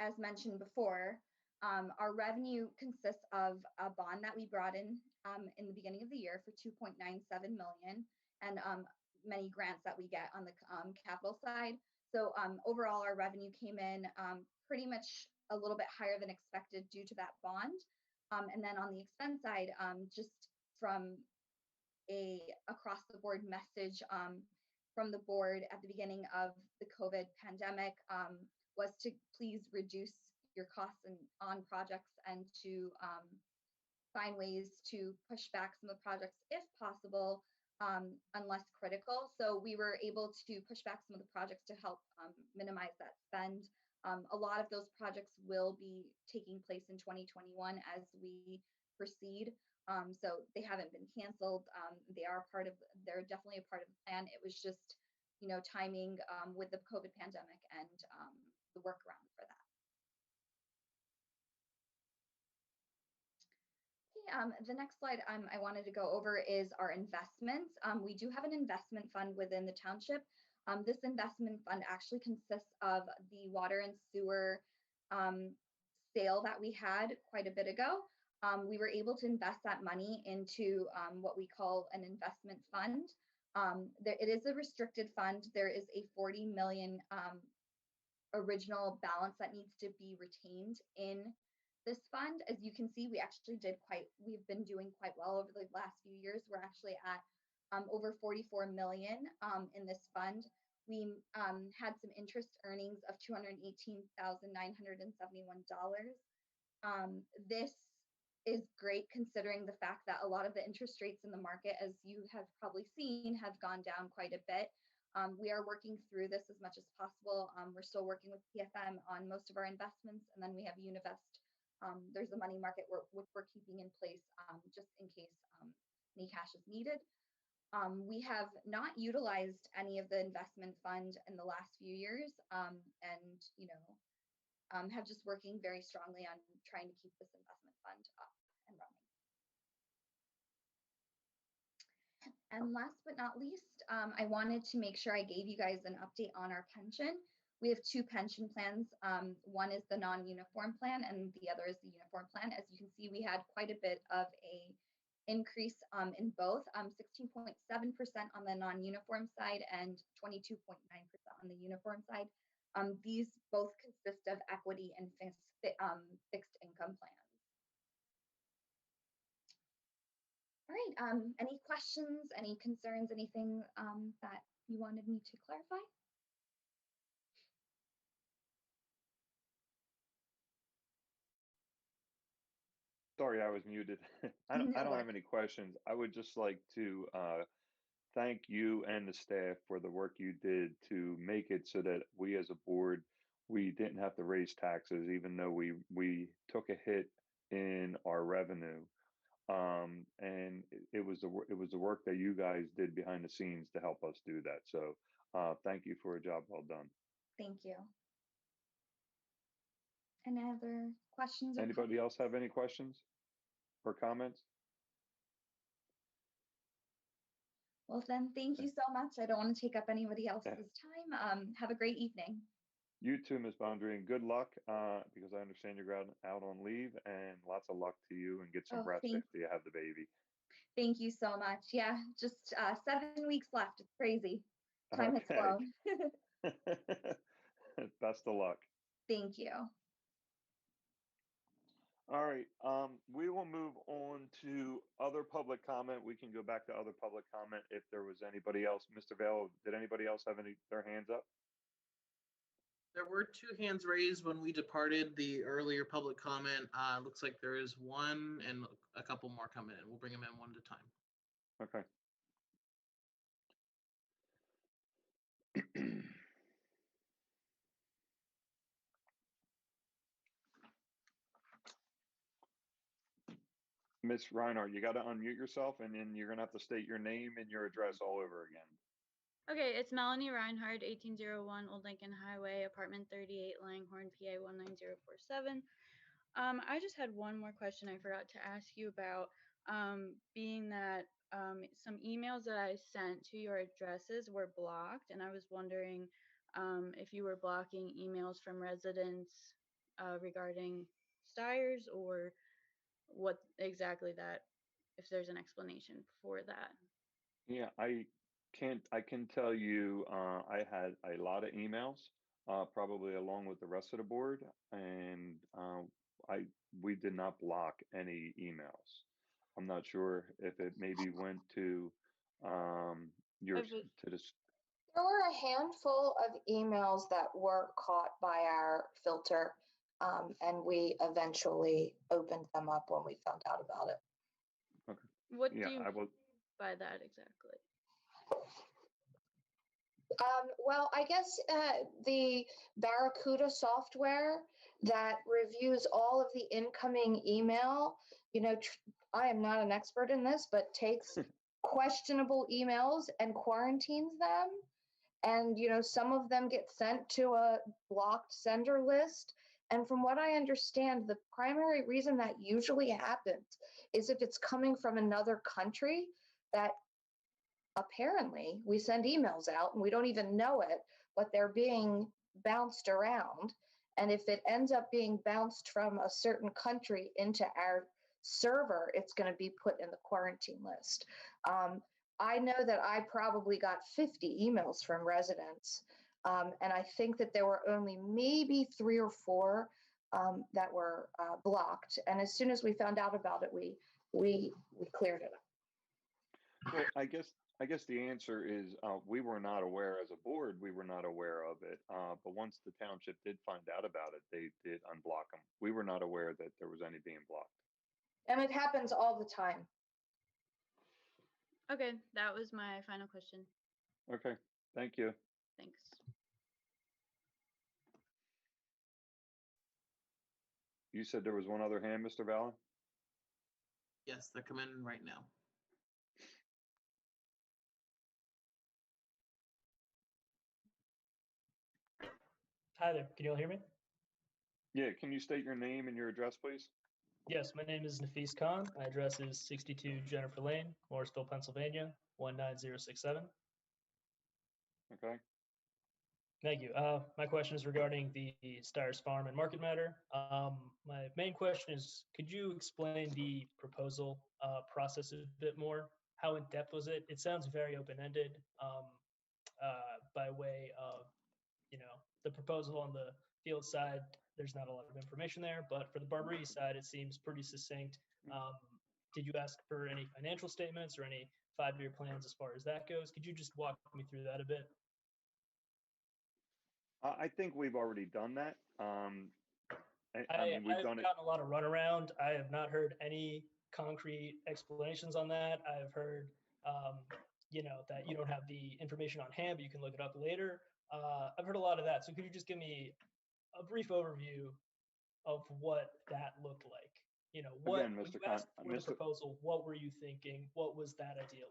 as mentioned before, our revenue consists of a bond that we brought in the beginning of the year for $2.97 million, and many grants that we get on the capital side. So overall, our revenue came in pretty much a little bit higher than expected due to that bond. And then on the expense side, just from a across the board message from the board at the beginning of the COVID pandemic was to please reduce your costs on projects and to find ways to push back some of the projects if possible, unless critical. So we were able to push back some of the projects to help minimize that spend. A lot of those projects will be taking place in 2021 as we proceed. So they haven't been canceled. They're definitely a part of the plan. It was just, timing with the COVID pandemic and the workaround for that. The next slide I wanted to go over is our investments. We do have an investment fund within the township. This investment fund actually consists of the water and sewer sale that we had quite a bit ago. We were able to invest that money into what we call an investment fund. It is a restricted fund. There is a 40 million original balance that needs to be retained in this fund. As you can see, we've been doing quite well over the last few years. We're actually at over 44 million in this fund. We had some interest earnings of $218,971. This is great considering the fact that a lot of the interest rates in the market, as you have probably seen, have gone down quite a bit. We are working through this as much as possible. We're still working with PFM on most of our investments, and then we have Univest. There's a money market which we're keeping in place just in case any cash is needed. We have not utilized any of the investment fund in the last few years, and have just working very strongly on trying to keep this investment fund up and running. And last but not least, I wanted to make sure I gave you guys an update on our pension. We have two pension plans. One is the non-uniform plan and the other is the uniform plan. As you can see, we had quite a bit of a increase in both, 16.7% on the non-uniform side and 22.9% on the uniform side. These both consist of equity and fixed income plans. All right, any questions, any concerns, anything that you wanted me to clarify? Sorry, I was muted. I don't have any questions. I would just like to thank you and the staff for the work you did to make it so that we as a board, we didn't have to raise taxes, even though we took a hit in our revenue. And it was the work that you guys did behind the scenes to help us do that. So thank you for a job well done. Thank you. Any other questions? Anybody else have any questions or comments? Well, then, thank you so much. I don't want to take up anybody else's time. Have a great evening. You too, Ms. Boundary, and good luck because I understand you're out on leave, and lots of luck to you and get some rest after you have the baby. Thank you so much. Yeah, just 7 weeks left. It's crazy. Time has Okay. flown. Best of luck. Thank you. All right, we will move on to other public comment. We can go back to other public comment if there was anybody else. Mr. Vale, did anybody else have their hands up? There were 2 hands raised when we departed the earlier public comment. Looks like there is one and a couple more coming in. We'll bring them in one at a time. Okay. Miss Reinhardt, you got to unmute yourself, and then you're going to have to state your name and your address all over again. Okay, it's Melanie Reinhardt, 1801 Old Lincoln Highway, apartment 38, Langhorne, PA 19047. I just had one more question I forgot to ask you about, being that some emails that I sent to your addresses were blocked, and I was wondering if you were blocking emails from residents regarding Stiers, or what exactly that, if there's an explanation for that. Yeah, I can tell you, I had a lot of emails, probably along with the rest of the board, and we did not block any emails. I'm not sure if it maybe went to your I've- to this. There were a handful of emails that were caught by our filter, and we eventually opened them up when we found out about it. Okay. What do Yeah, you I will. mean by that exactly? Well, I guess the Barracuda software that reviews all of the incoming email, I am not an expert in this, but takes questionable emails and quarantines them. And, some of them get sent to a blocked sender list. And from what I understand, the primary reason that usually happens is if it's coming from another country that apparently we send emails out and we don't even know it, but they're being bounced around. And if it ends up being bounced from a certain country into our server, it's going to be put in the quarantine list. I know that I probably got 50 emails from residents, and I think that there were only maybe 3 or 4 that were blocked. And as soon as we found out about it, we cleared it up. Well, I guess the answer is we were not aware as a board. We were not aware of it. But once the township did find out about it, they did unblock them. We were not aware that there was any being blocked. And it happens all the time. Okay, that was my final question. Okay, thank you. Thanks. You said there was one other hand, Mr. Vallon? Yes, they're coming in right now. Hi there, can you all hear me? Yeah, can you state your name and your address, please? Yes, my name is Nafis Khan. My address is 62 Jennifer Lane, Morrisville, Pennsylvania, 19067. Okay. Thank you. My question is regarding the Stiers Farm and Market matter. My main question is, could you explain the proposal process a bit more? How in depth was it? It sounds very open-ended by way of, the proposal on the field side, there's not a lot of information there, but for the Barbarity side, it seems pretty succinct. Did you ask for any financial statements or any 5-year plans as far as that goes? Could you just walk me through that a bit? I think we've already done that. I've gotten a lot of runaround. I have not heard any concrete explanations on that. I've heard, that you don't have the information on hand, but you can look it up later. I've heard a lot of that. So could you just give me a brief overview of what that looked like? What, Again, when Mr. you Khan, asked for the proposal, what were you thinking? What was that idea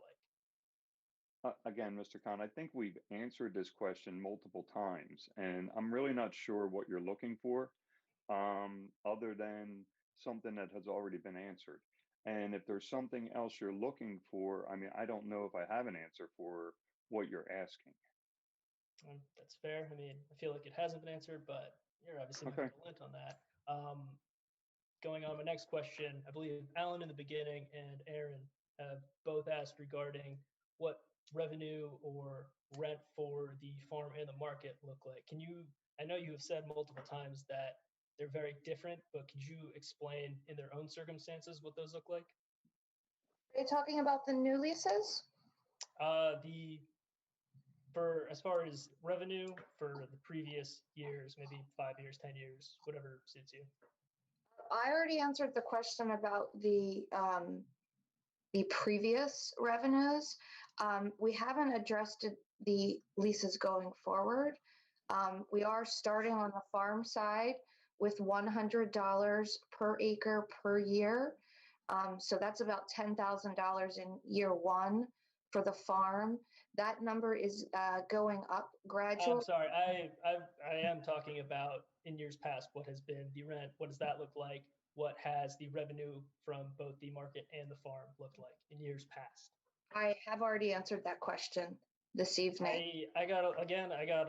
like? Again, Mr. Khan, I think we've answered this question multiple times, and I'm really not sure what you're looking for, other than something that has already been answered. And if there's something else you're looking for, I don't know if I have an answer for what you're asking. That's fair. I feel like it hasn't been answered, but you're obviously not going to lint on that. Going on, my next question, I believe Alan in the beginning and Aaron have both asked regarding what revenue or rent for the farm and the market look like? I know you have said multiple times that they're very different, but could you explain in their own circumstances what those look like? Are you talking about the new leases? For as far as revenue for the previous years, maybe 5 years, 10 years, whatever suits you. I already answered the question about the previous revenues. We haven't addressed the leases going forward. We are starting on the farm side with $100 per acre per year. So that's about $10,000 in year one for the farm. That number is going up gradually. I'm sorry, I am talking about in years past, what has been the rent? What does that look like? What has the revenue from both the market and the farm looked like in years past? I have already answered that question this evening. I got a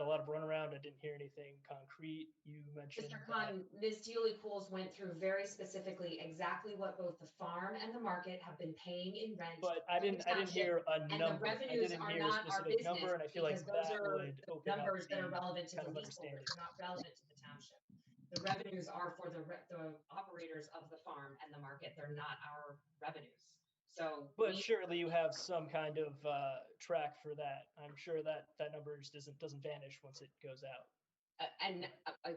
lot of runaround. I didn't hear anything concrete. You mentioned Mr. Khan, Ms. Tealy-Pools went through very specifically exactly what both the farm and the market have been paying in rent. But I didn't hear a and number. the revenues are not our specific business number, and I feel like because those that are would the open up numbers that are the relevant to kind the of leaseholders. understanding. They're not relevant to the township. The revenues are for the operators of the farm and the market. They're not our revenues. So, But surely you have some kind of track for that. I'm sure that number just doesn't vanish once it goes out. and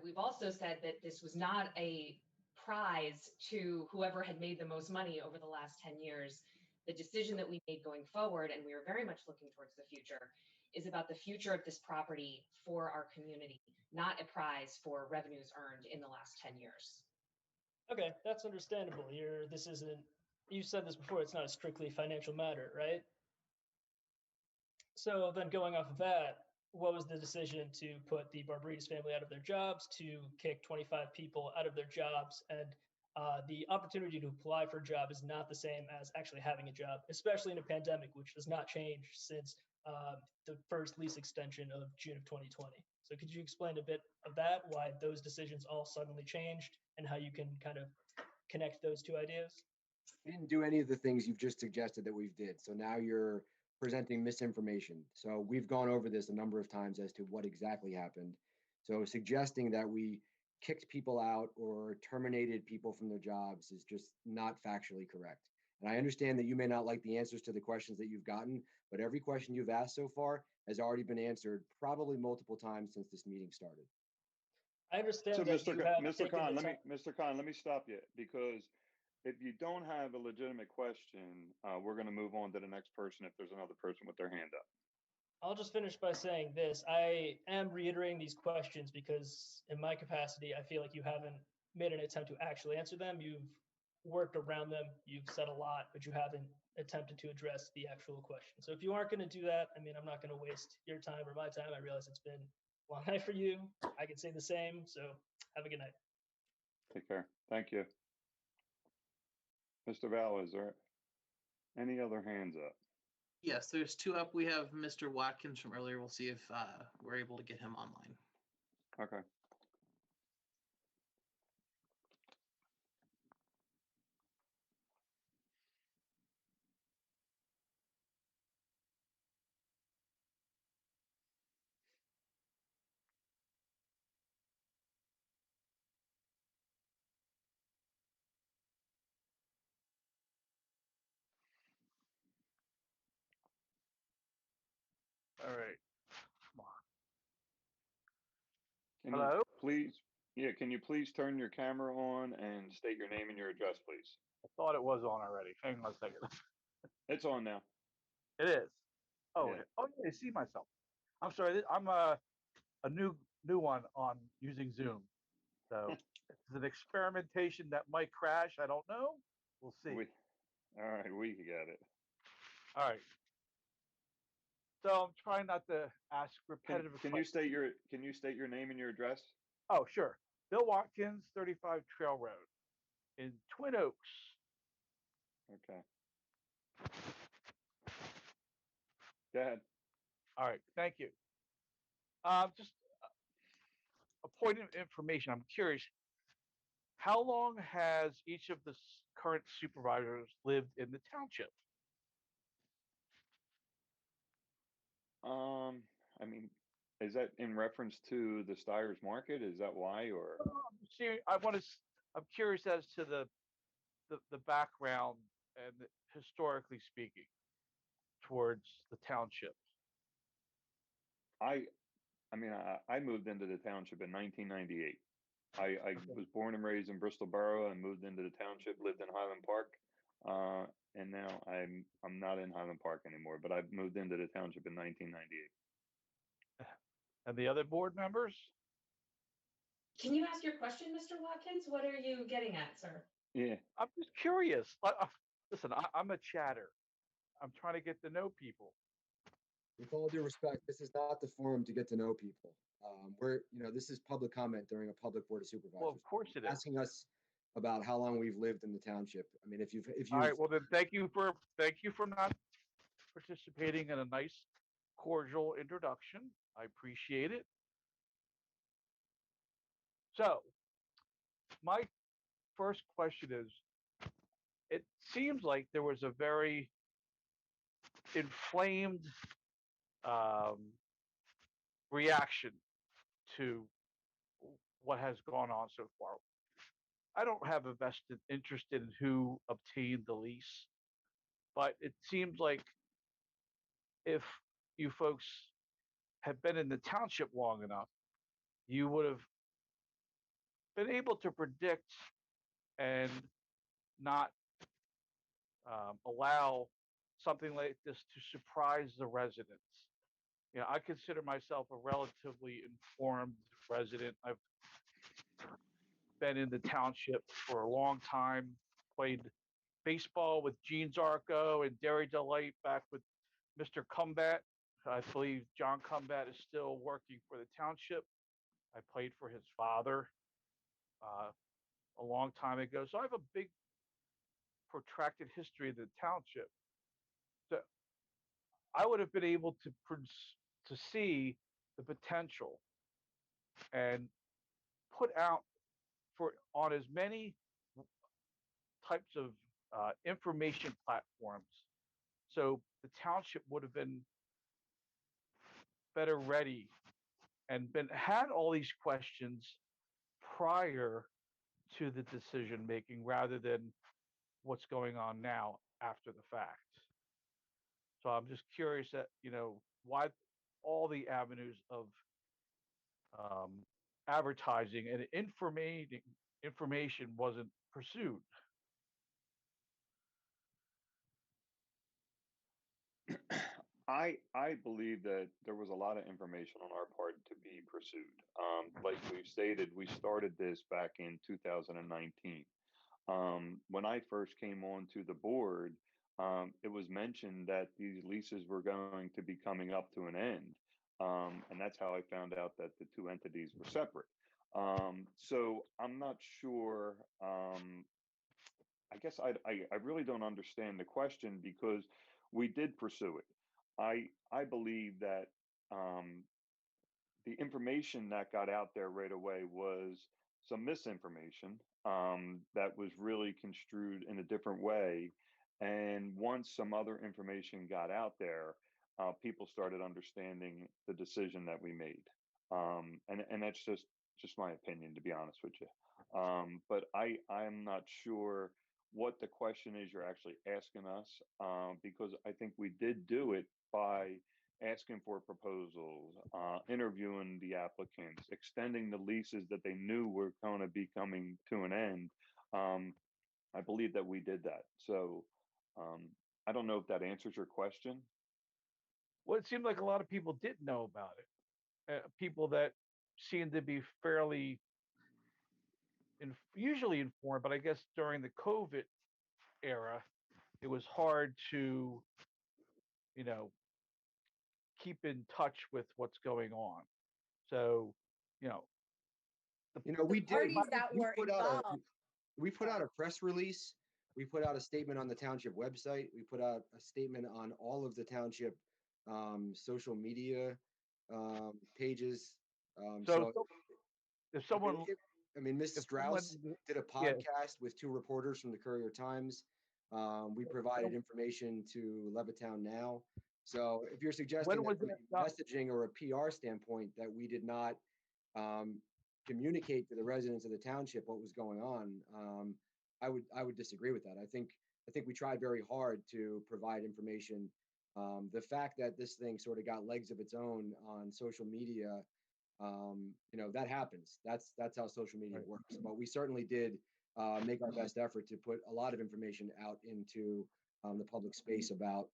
we've also said that this was not a prize to whoever had made the most money over the last 10 years. The decision that we made going forward, and we are very much looking towards the future, is about the future of this property for our community, not a prize for revenues earned in the last 10 years. Okay, that's understandable. You said this before, it's not a strictly financial matter, right? So then going off of that, what was the decision to put the Barbarides family out of their jobs, to kick 25 people out of their jobs, and the opportunity to apply for a job is not the same as actually having a job, especially in a pandemic, which does not change since the first lease extension of June of 2020. So could you explain a bit of that, why those decisions all suddenly changed, and how you can kind of connect those two ideas? We didn't do any of the things you've just suggested that we've did. So now you're presenting misinformation. So we've gone over this a number of times as to what exactly happened. So suggesting that we kicked people out or terminated people from their jobs is just not factually correct. And I understand that you may not like the answers to the questions that you've gotten, but every question you've asked so far has already been answered probably multiple times since this meeting started. I understand. So, that Mr. Khan, let me stop you, because if you don't have a legitimate question, we're going to move on to the next person if there's another person with their hand up. I'll just finish by saying this. I am reiterating these questions because in my capacity, I feel like you haven't made an attempt to actually answer them. You've worked around them. You've said a lot, but you haven't attempted to address the actual question. So if you aren't going to do that, I mean, I'm not going to waste your time or my time. I realize it's been a long night for you. I can say the same. So have a good night. Take care. Thank you. Mr. Val, is there any other hands up? Yes, there's two up. We have Mr. Watkins from earlier. We'll see if we're able to get him online. Okay. All right. Come on. Can Hello? Can you please turn your camera on and state your name and your address, please? I thought it was on already. Hang on a second. It's on now. It is. Oh, Yeah. Oh, yeah, I see myself. I'm sorry. I'm a new one on using Zoom. So it's an experimentation that might crash. I don't know. We'll see. All right, we got it. All right. So I'm trying not to ask repetitive Can you state your name and your address? Oh, sure. Bill Watkins, 35 Trail Road in Twin Oaks. Okay. Go ahead. All right. Thank you. Just a point of information. I'm curious. How long has each of the current supervisors lived in the township? I mean, is that in reference to the Stires Market? Is that why, or? See, I'm curious as to the background and historically speaking towards the township. I, I mean, I moved into the township in 1998. I was born and raised in Bristol Borough and moved into the township, lived in Highland Park. And now I'm not in Highland Park anymore, but I moved into the township in 1998. And the other board members? Can you ask your question, Mr. Watkins? What are you getting at, sir? Yeah. I'm just curious. Listen, I'm a chatter. I'm trying to get to know people. With all due respect, this is not the forum to get to know people. This is public comment during a public board of supervisors. Well, of course it is. Asking us about how long we've lived in the township. I mean, if you All right, well then thank you for not participating in a nice, cordial introduction. I appreciate it. So, my first question is, it seems like there was a very inflamed reaction to what has gone on so far. I don't have a vested interest in who obtained the lease, but it seems like if you folks have been in the township long enough, you would have been able to predict and not allow something like this to surprise the residents. You know, I consider myself a relatively informed resident. I've been in the township for a long time, played baseball with Gene Zarco and Dairy Delight back with Mr. Combat. I believe John Combat is still working for the township. I played for his father a long time ago. So I have a big protracted history of the township. So I would have been able to see the potential and put out on as many types of information platforms. So the township would have been better ready and had all these questions prior to the decision making rather than what's going on now after the fact. So I'm just curious that, why all the avenues of advertising and information wasn't pursued. I believe that there was a lot of information on our part to be pursued. Like we stated, we started this back in 2019. When I first came on to the board, it was mentioned that these leases were going to be coming up to an end. And that's how I found out that the two entities were separate. So I'm not sure. I guess I really don't understand the question because we did pursue it. I believe that the information that got out there right away was some misinformation that was really construed in a different way. And once some other information got out there, people started understanding the decision that we made. And that's just my opinion, to be honest with you. But I'm not sure what the question is you're actually asking us, because I think we did do it by asking for proposals, interviewing the applicants, extending the leases that they knew were going to be coming to an end. I believe that we did that. So I don't know if that answers your question. Well, it seemed like a lot of people didn't know about it. People that seemed to be fairly usually informed, but I guess during the COVID era, it was hard to, keep in touch with what's going on. So, we did. Parties that were involved. We put out a press release. We put out a statement on the township website. We put out a statement on all of the township social media pages. So if someone, Ms. Strauss did a podcast with two reporters from the Courier Times. We provided information to Levittown Now. So if you're suggesting When that was from that a done? messaging or a PR standpoint that we did not communicate to the residents of the township what was going on, I would disagree with that. I think we tried very hard to provide information. The fact that this thing sort of got legs of its own on social media, that happens. That's how social media works. But we certainly did make our best effort to put a lot of information out into the public space about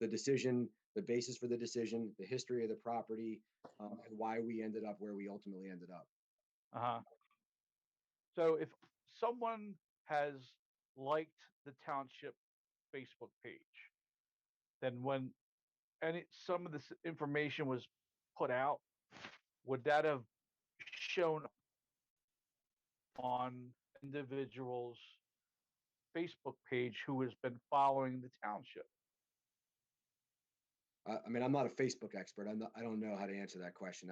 the decision, the basis for the decision, the history of the property, and why we ended up where we ultimately ended up. Uh-huh. So if someone has liked the township Facebook page, then when some of this information was put out, would that have shown on individuals' Facebook page who has been following the township? I mean, I'm not a Facebook expert. I don't know how to answer that question.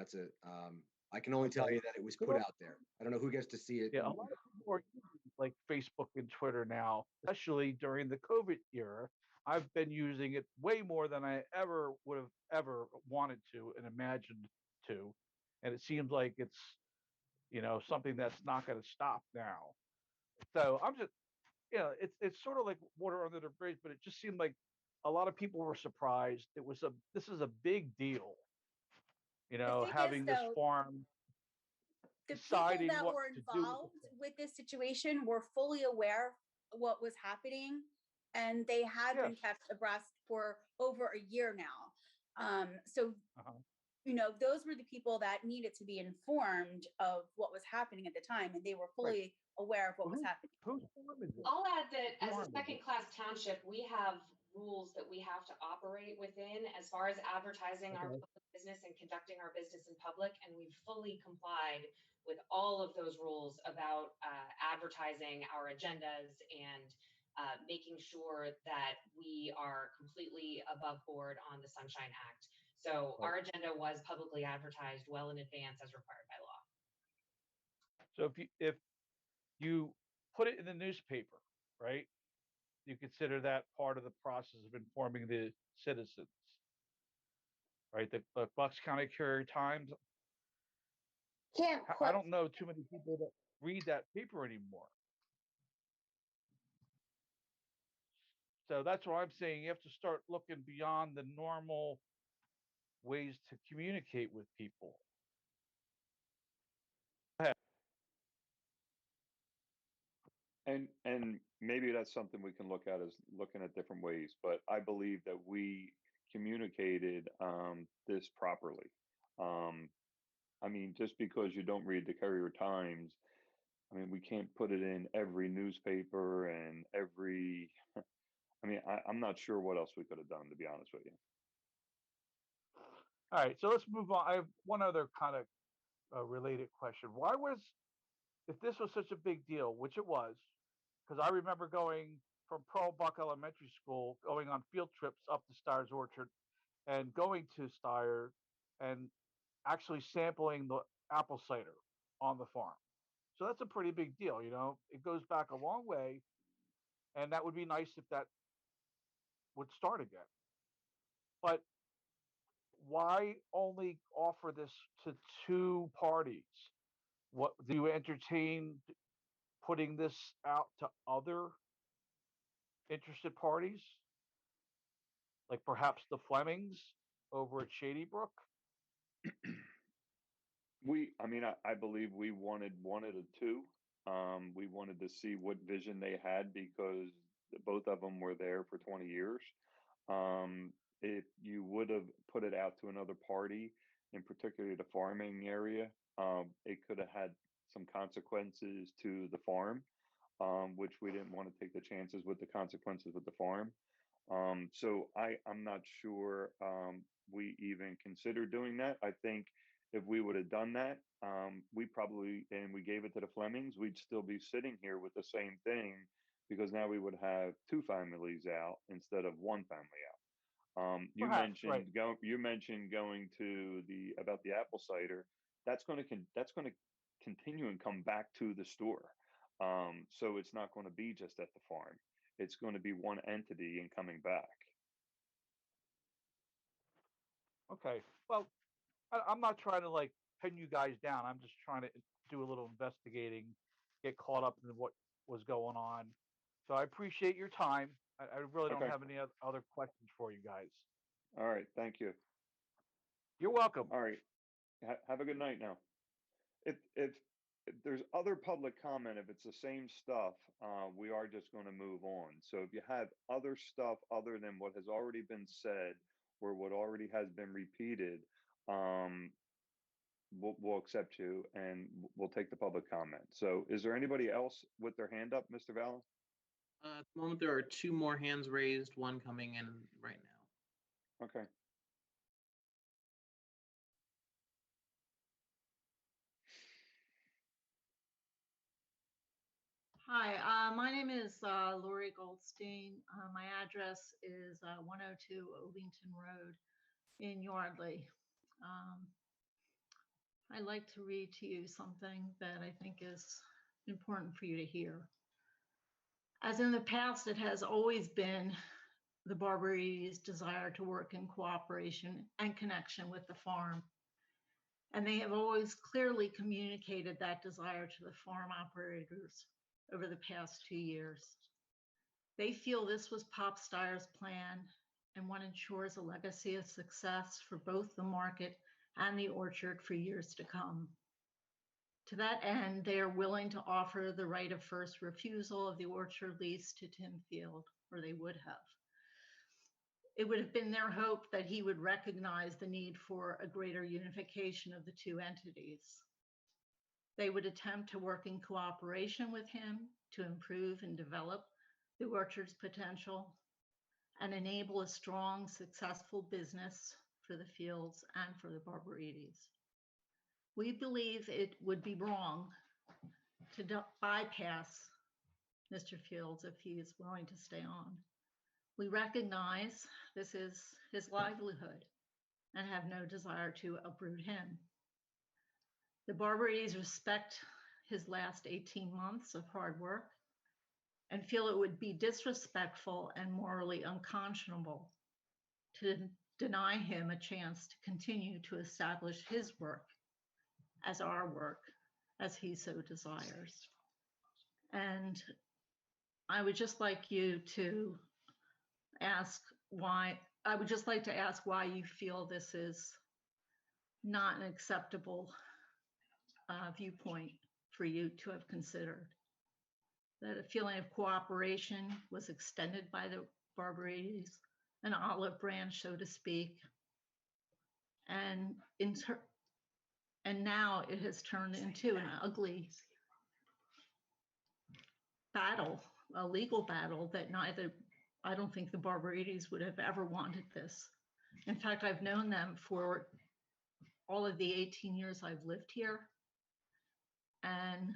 I can only tell you that it was put out there. I don't know who gets to see it. Yeah, a lot of people are using like Facebook and Twitter now, especially during the COVID era. I've been using it way more than I ever would have ever wanted to and imagined to. And it seems like it's, something that's not going to stop now. So I'm just, it's sort of like water under the bridge, but it just seemed like a lot of people were surprised. This is a big deal, The thing is, having this though, farm the people deciding that what were to do with involved with this situation were fully aware of what was happening, and they had been Yes. kept abreast for over a year now. So, Uh-huh. those were the people that needed to be informed of what was happening at the time, and they were fully aware of what was happening. Whose farm is it? I'll add that as a Farm is it? second-class township, we have rules that we have to operate within as far as advertising our Okay. public business and conducting our business in public, and we've fully complied with all of those rules about advertising our agendas and making sure that we are completely above board on the Sunshine Act. So our agenda was publicly advertised well in advance as required by law. So if you put it in the newspaper, right? You consider that part of the process of informing the citizens, right? The Bucks County Courier Times. Can't I put, don't know too many people that read that paper anymore. So that's why I'm saying you have to start looking beyond the normal ways to communicate with people. And maybe that's something we can look at as looking at different ways, but I believe that we communicated this properly. Um, I mean, just because you don't read the Courier Times, I mean, we can't put it in every newspaper and every. I mean, I'm not sure what else we could have done, to be honest with you. All right, so let's move on. I have one other kind of related question. If this was such a big deal, which it was, because I remember going from Pearl Buck Elementary School, going on field trips up to Steyer's Orchard and going to Steyr and actually sampling the apple cider on the farm. So that's a pretty big deal, It goes back a long way, and that would be nice if that would start again. But why only offer this to two parties? What do you entertain putting this out to other interested parties, like perhaps the Flemings over at Shady Brook? I mean, I believe we wanted one of the two. We wanted to see what vision they had because both of them were there for 20 years. If you would have put it out to another party, in particular the farming area, it could have had some consequences to the farm, which we didn't want to take the chances with the consequences with the farm. So I'm not sure we even considered doing that. I think if we would have done that, we gave it to the Flemings, we'd still be sitting here with the same thing because now we would have two families out instead of one family out. You Perhaps, right. mentioned going to about the apple cider. That's going to continue and come back to the store. So it's not going to be just at the farm. It's going to be one entity and coming back. Okay. Well, I'm not trying to like pin you guys down. I'm just trying to do a little investigating, get caught up in what was going on. So I appreciate your time. I really don't Okay. have any other questions for you guys. All right. Thank you. You're welcome. All right. Have a good night now. If there's other public comment, if it's the same stuff, we are just going to move on. So if you have other stuff other than what has already been said or what already has been repeated, we'll accept you and we'll take the public comment. So is there anybody else with their hand up, Mr. Vallon? At the moment, there are two more hands raised, one coming in right now. Okay. Hi, my name is Lori Goldstein. My address is 102 Ovington Road in Yardley. I'd like to read to you something that I think is important for you to hear. As in the past, it has always been the Barbarities' desire to work in cooperation and connection with the farm. And they have always clearly communicated that desire to the farm operators over the past 2 years. They feel this was Pop Stire's plan and one ensures a legacy of success for both the market and the orchard for years to come. To that end, they are willing to offer the right of first refusal of the orchard lease to Tim Field, or they would have. It would have been their hope that he would recognize the need for a greater unification of the two entities. They would attempt to work in cooperation with him to improve and develop the orchard's potential and enable a strong, successful business for the Fields and for the Barbarities. We believe it would be wrong to bypass Mr. Fields if he is willing to stay on. We recognize this is his livelihood and have no desire to uproot him. The Barbarities respect his last 18 months of hard work and feel it would be disrespectful and morally unconscionable to deny him a chance to continue to establish his work as our work as he so desires. And I would just like you to ask why, I would just like to ask why you feel this is not an acceptable viewpoint for you to have considered. That a feeling of cooperation was extended by the Barbarities, an olive branch, so to speak, and now it has turned into an ugly battle, a legal battle that I don't think the Barbarities would have ever wanted this. In fact, I've known them for all of the 18 years I've lived here, and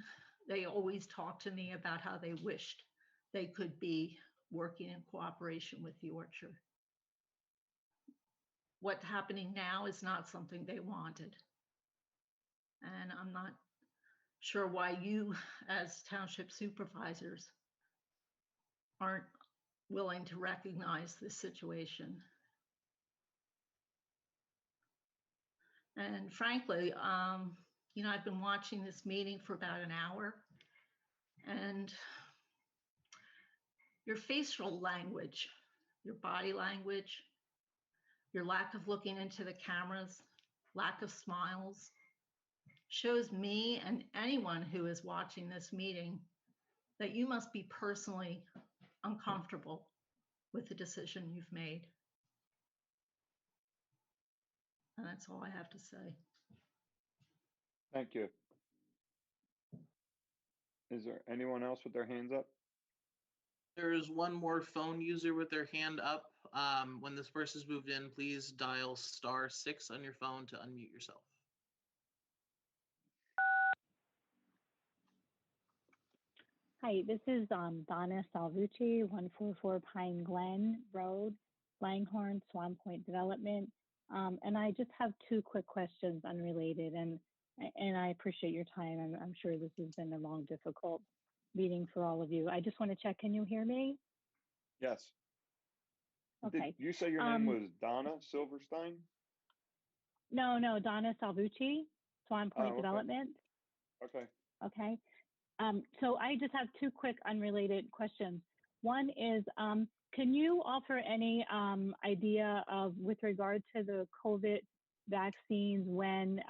they always talk to me about how they wished they could be working in cooperation with the orchard. What's happening now is not something they wanted. And I'm not sure why you, as township supervisors, aren't willing to recognize this situation. And frankly, I've been watching this meeting for about an hour, and your facial language, your body language, your lack of looking into the cameras, lack of smiles, shows me and anyone who is watching this meeting that you must be personally uncomfortable with the decision you've made. And that's all I have to say. Thank you. Is there anyone else with their hands up? There is one more phone user with their hand up. When this person's moved in, please dial *6 on your phone to unmute yourself. Hi, this is Donna Salvucci, 144 Pine Glen Road, Langhorne, Swan Point Development. And I just have two quick questions unrelated, and I appreciate your time. I'm sure this has been a long, difficult meeting for all of you. I just want to check, can you hear me? Yes. Okay. Did you say your name was Donna Silverstein? No, Donna Salvucci, Swan Point okay. Development. Okay. Okay. So I just have two quick unrelated questions. One is, can you offer any idea of, with regard to the COVID vaccines, when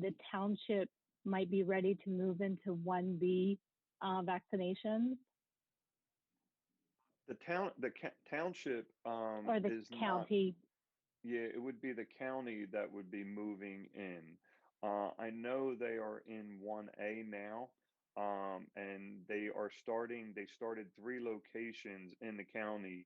the township might be ready to move into 1B vaccinations? The township Or the is not. county? Yeah, it would be the county that would be moving in. I know they are in 1A now, and they started 3 locations in the county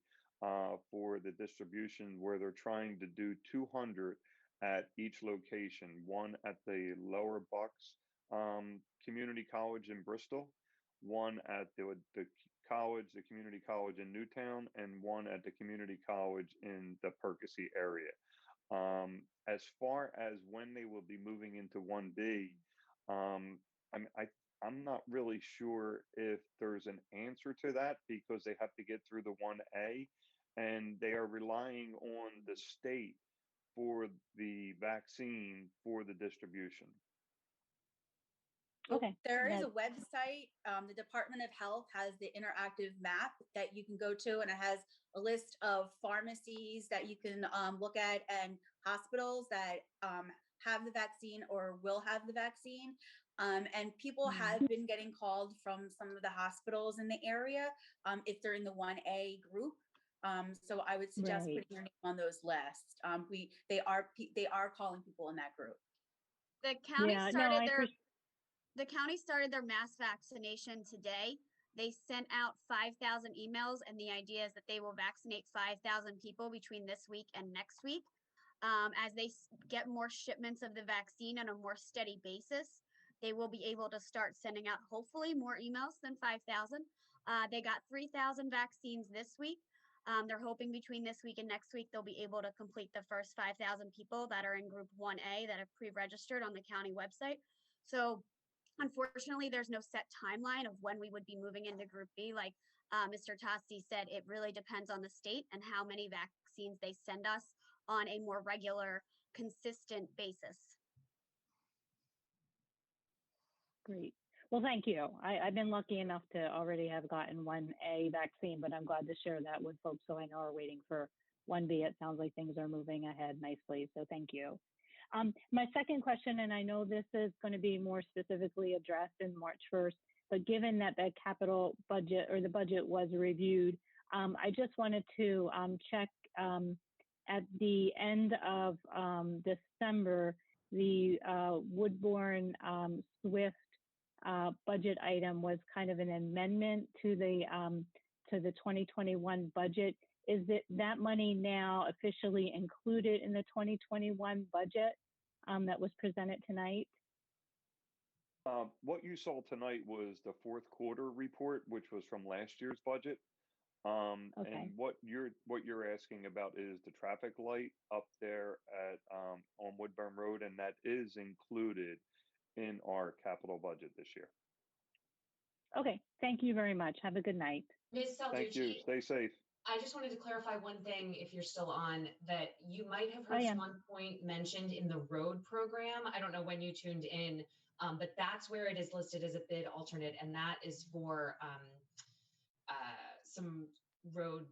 for the distribution, where they're trying to do 200 at each location, one at the Lower Bucks Community College in Bristol, one at the college, the community college in Newtown, and one at the community college in the Percy area. As far as when they will be moving into 1B, I'm not really sure if there's an answer to that, because they have to get through the 1A, and they are relying on the state for the vaccine for the distribution. Okay. There is a website. The Department of Health has the interactive map that you can go to, and it has a list of pharmacies that you can look at, and hospitals that have the vaccine or will have the vaccine. And people have been getting called from some of the hospitals in the area if they're in the 1A group. So I would suggest Right. putting your name on those lists. They are calling people in that group. The county Yeah, no, started I their the county started their mass vaccination today. They sent out 5,000 emails, and the idea is that they will vaccinate 5,000 people between this week and next week. As they get more shipments of the vaccine on a more steady basis, they will be able to start sending out hopefully more emails than 5,000. They got 3,000 vaccines this week. They're hoping between this week and next week, they'll be able to complete the first 5,000 people that are in group 1A that have pre-registered on the county website. So unfortunately, there's no set timeline of when we would be moving into group B. Like Mr. Tassi said, it really depends on the state and how many vaccines they send us on a more regular, consistent basis. Great. Well, thank you. I've been lucky enough to already have gotten 1A vaccine, but I'm glad to share that with folks so I know are waiting for 1B. It sounds like things are moving ahead nicely, so thank you. My second question, and I know this is going to be more specifically addressed in March 1st, but given that the capital budget or the budget was reviewed, I just wanted to check at the end of December, the Woodbourne Swift budget item was kind of an amendment to the 2021 budget. Is that money now officially included in the 2021 budget that was presented tonight? What you saw tonight was the fourth quarter report, which was from last year's budget. And what you're asking about is the traffic light up there at on Woodburn Road, and that is included in our capital budget this year. Okay, thank you very much. Have a good night. Ms. Thank you. Salducci, Stay safe. I just wanted to clarify one thing, if you're still on, that you might have heard Swan Point mentioned in the road program. I don't know when you tuned in, but that's where it is listed as a bid alternate, and that is for some road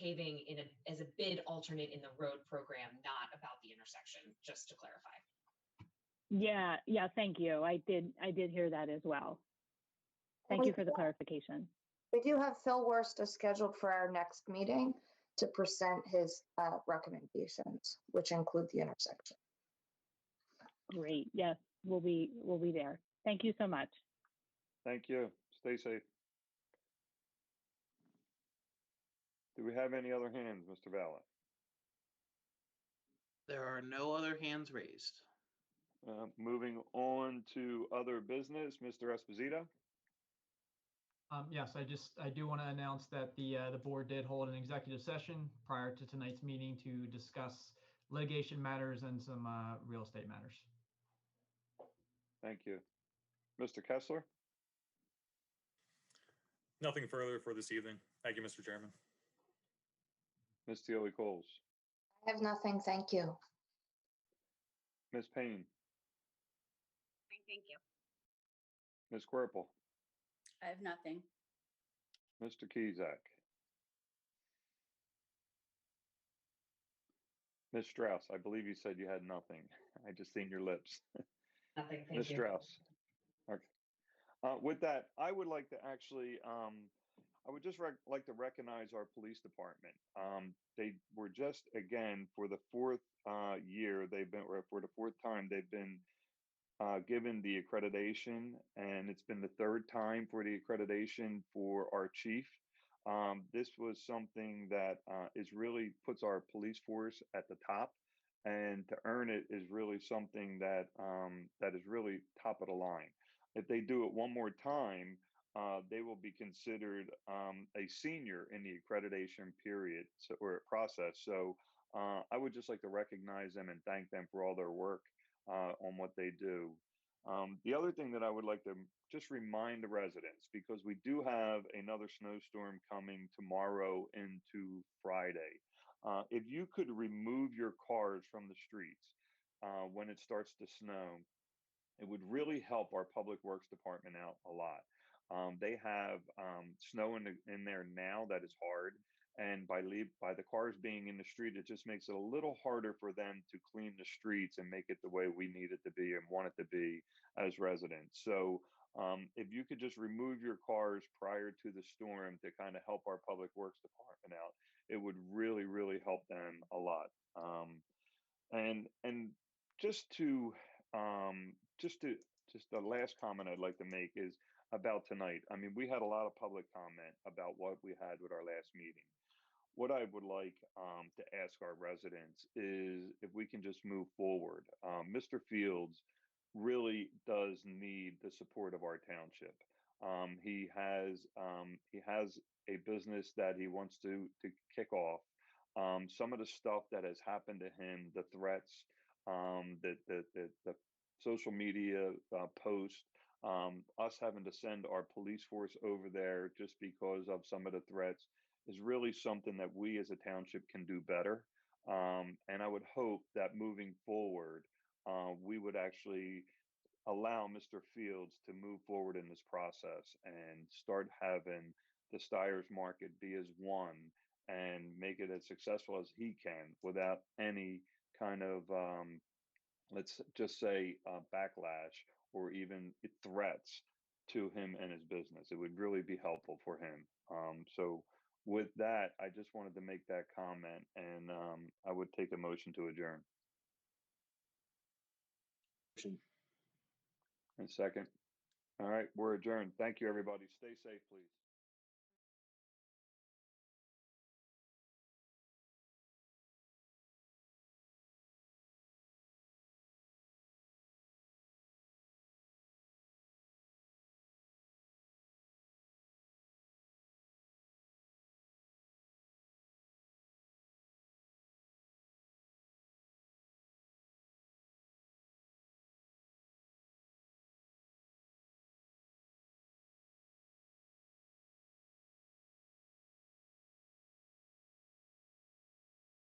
paving as a bid alternate in the road program, not about the intersection, just to clarify. Yeah, thank you. I did hear that as well. Thank you for the clarification. We do have Phil Worsta scheduled for our next meeting to present his recommendations, which include the intersection. Great. Yes, we'll be there. Thank you so much. Thank you. Stay safe. Do we have any other hands, Mr. Valley? There are no other hands raised. Moving on to other business, Mr. Esposito. Yes, I do want to announce that the board did hold an executive session prior to tonight's meeting to discuss litigation matters and some real estate matters. Thank you. Mr. Kessler? Nothing further for this evening. Thank you, Mr. Chairman. Ms. Tealy Coles? I have nothing, thank you. Ms. Payne, Thank you. Ms. Quirple, I have nothing. Mr. Kizak, Ms. Strauss, I believe you said you had nothing. I just seen your lips. Nothing, Ms. thank you. Strauss. Okay. With that, I would like to actually, I would just like to recognize our police department. They were just, again, for the fourth year, or for the fourth time, they've been given the accreditation, and it's been the third time for the accreditation for our chief. This was something that is really puts our police force at the top, and to earn it is really something that that is really top of the line. If they do it one more time, they will be considered a senior in the accreditation period or process. So I would just like to recognize them and thank them for all their work on what they do. The other thing that I would like to just remind the residents, because we do have another snowstorm coming tomorrow into Friday. If you could remove your cars from the streets when it starts to snow, it would really help our public works department out a lot. They have snow in there now that is hard, and by the cars being in the street, it just makes it a little harder for them to clean the streets and make it the way we need it to be and want it to be as residents. So if you could just remove your cars prior to the storm to kind of help our public works department out, it would really, really help them a lot. And just to just to just the last comment I'd like to make is about tonight. I mean, we had a lot of public comment about what we had with our last meeting. What I would like to ask our residents is if we can just move forward. Mr. Fields really does need the support of our township. He has a business that he wants to kick off. Some of the stuff that has happened to him, the threats, the social media posts, us having to send our police force over there just because of some of the threats is really something that we as a township can do better. And I would hope that moving forward, we would actually allow Mr. Fields to move forward in this process and start having the Steyer's market be as one and make it as successful as he can without any kind of, let's just say, backlash or even threats to him and his business. It would really be helpful for him. So with that, I just wanted to make that comment, and I would take a motion to adjourn. And second. All right, we're adjourned. Thank you, everybody. Stay safe, please.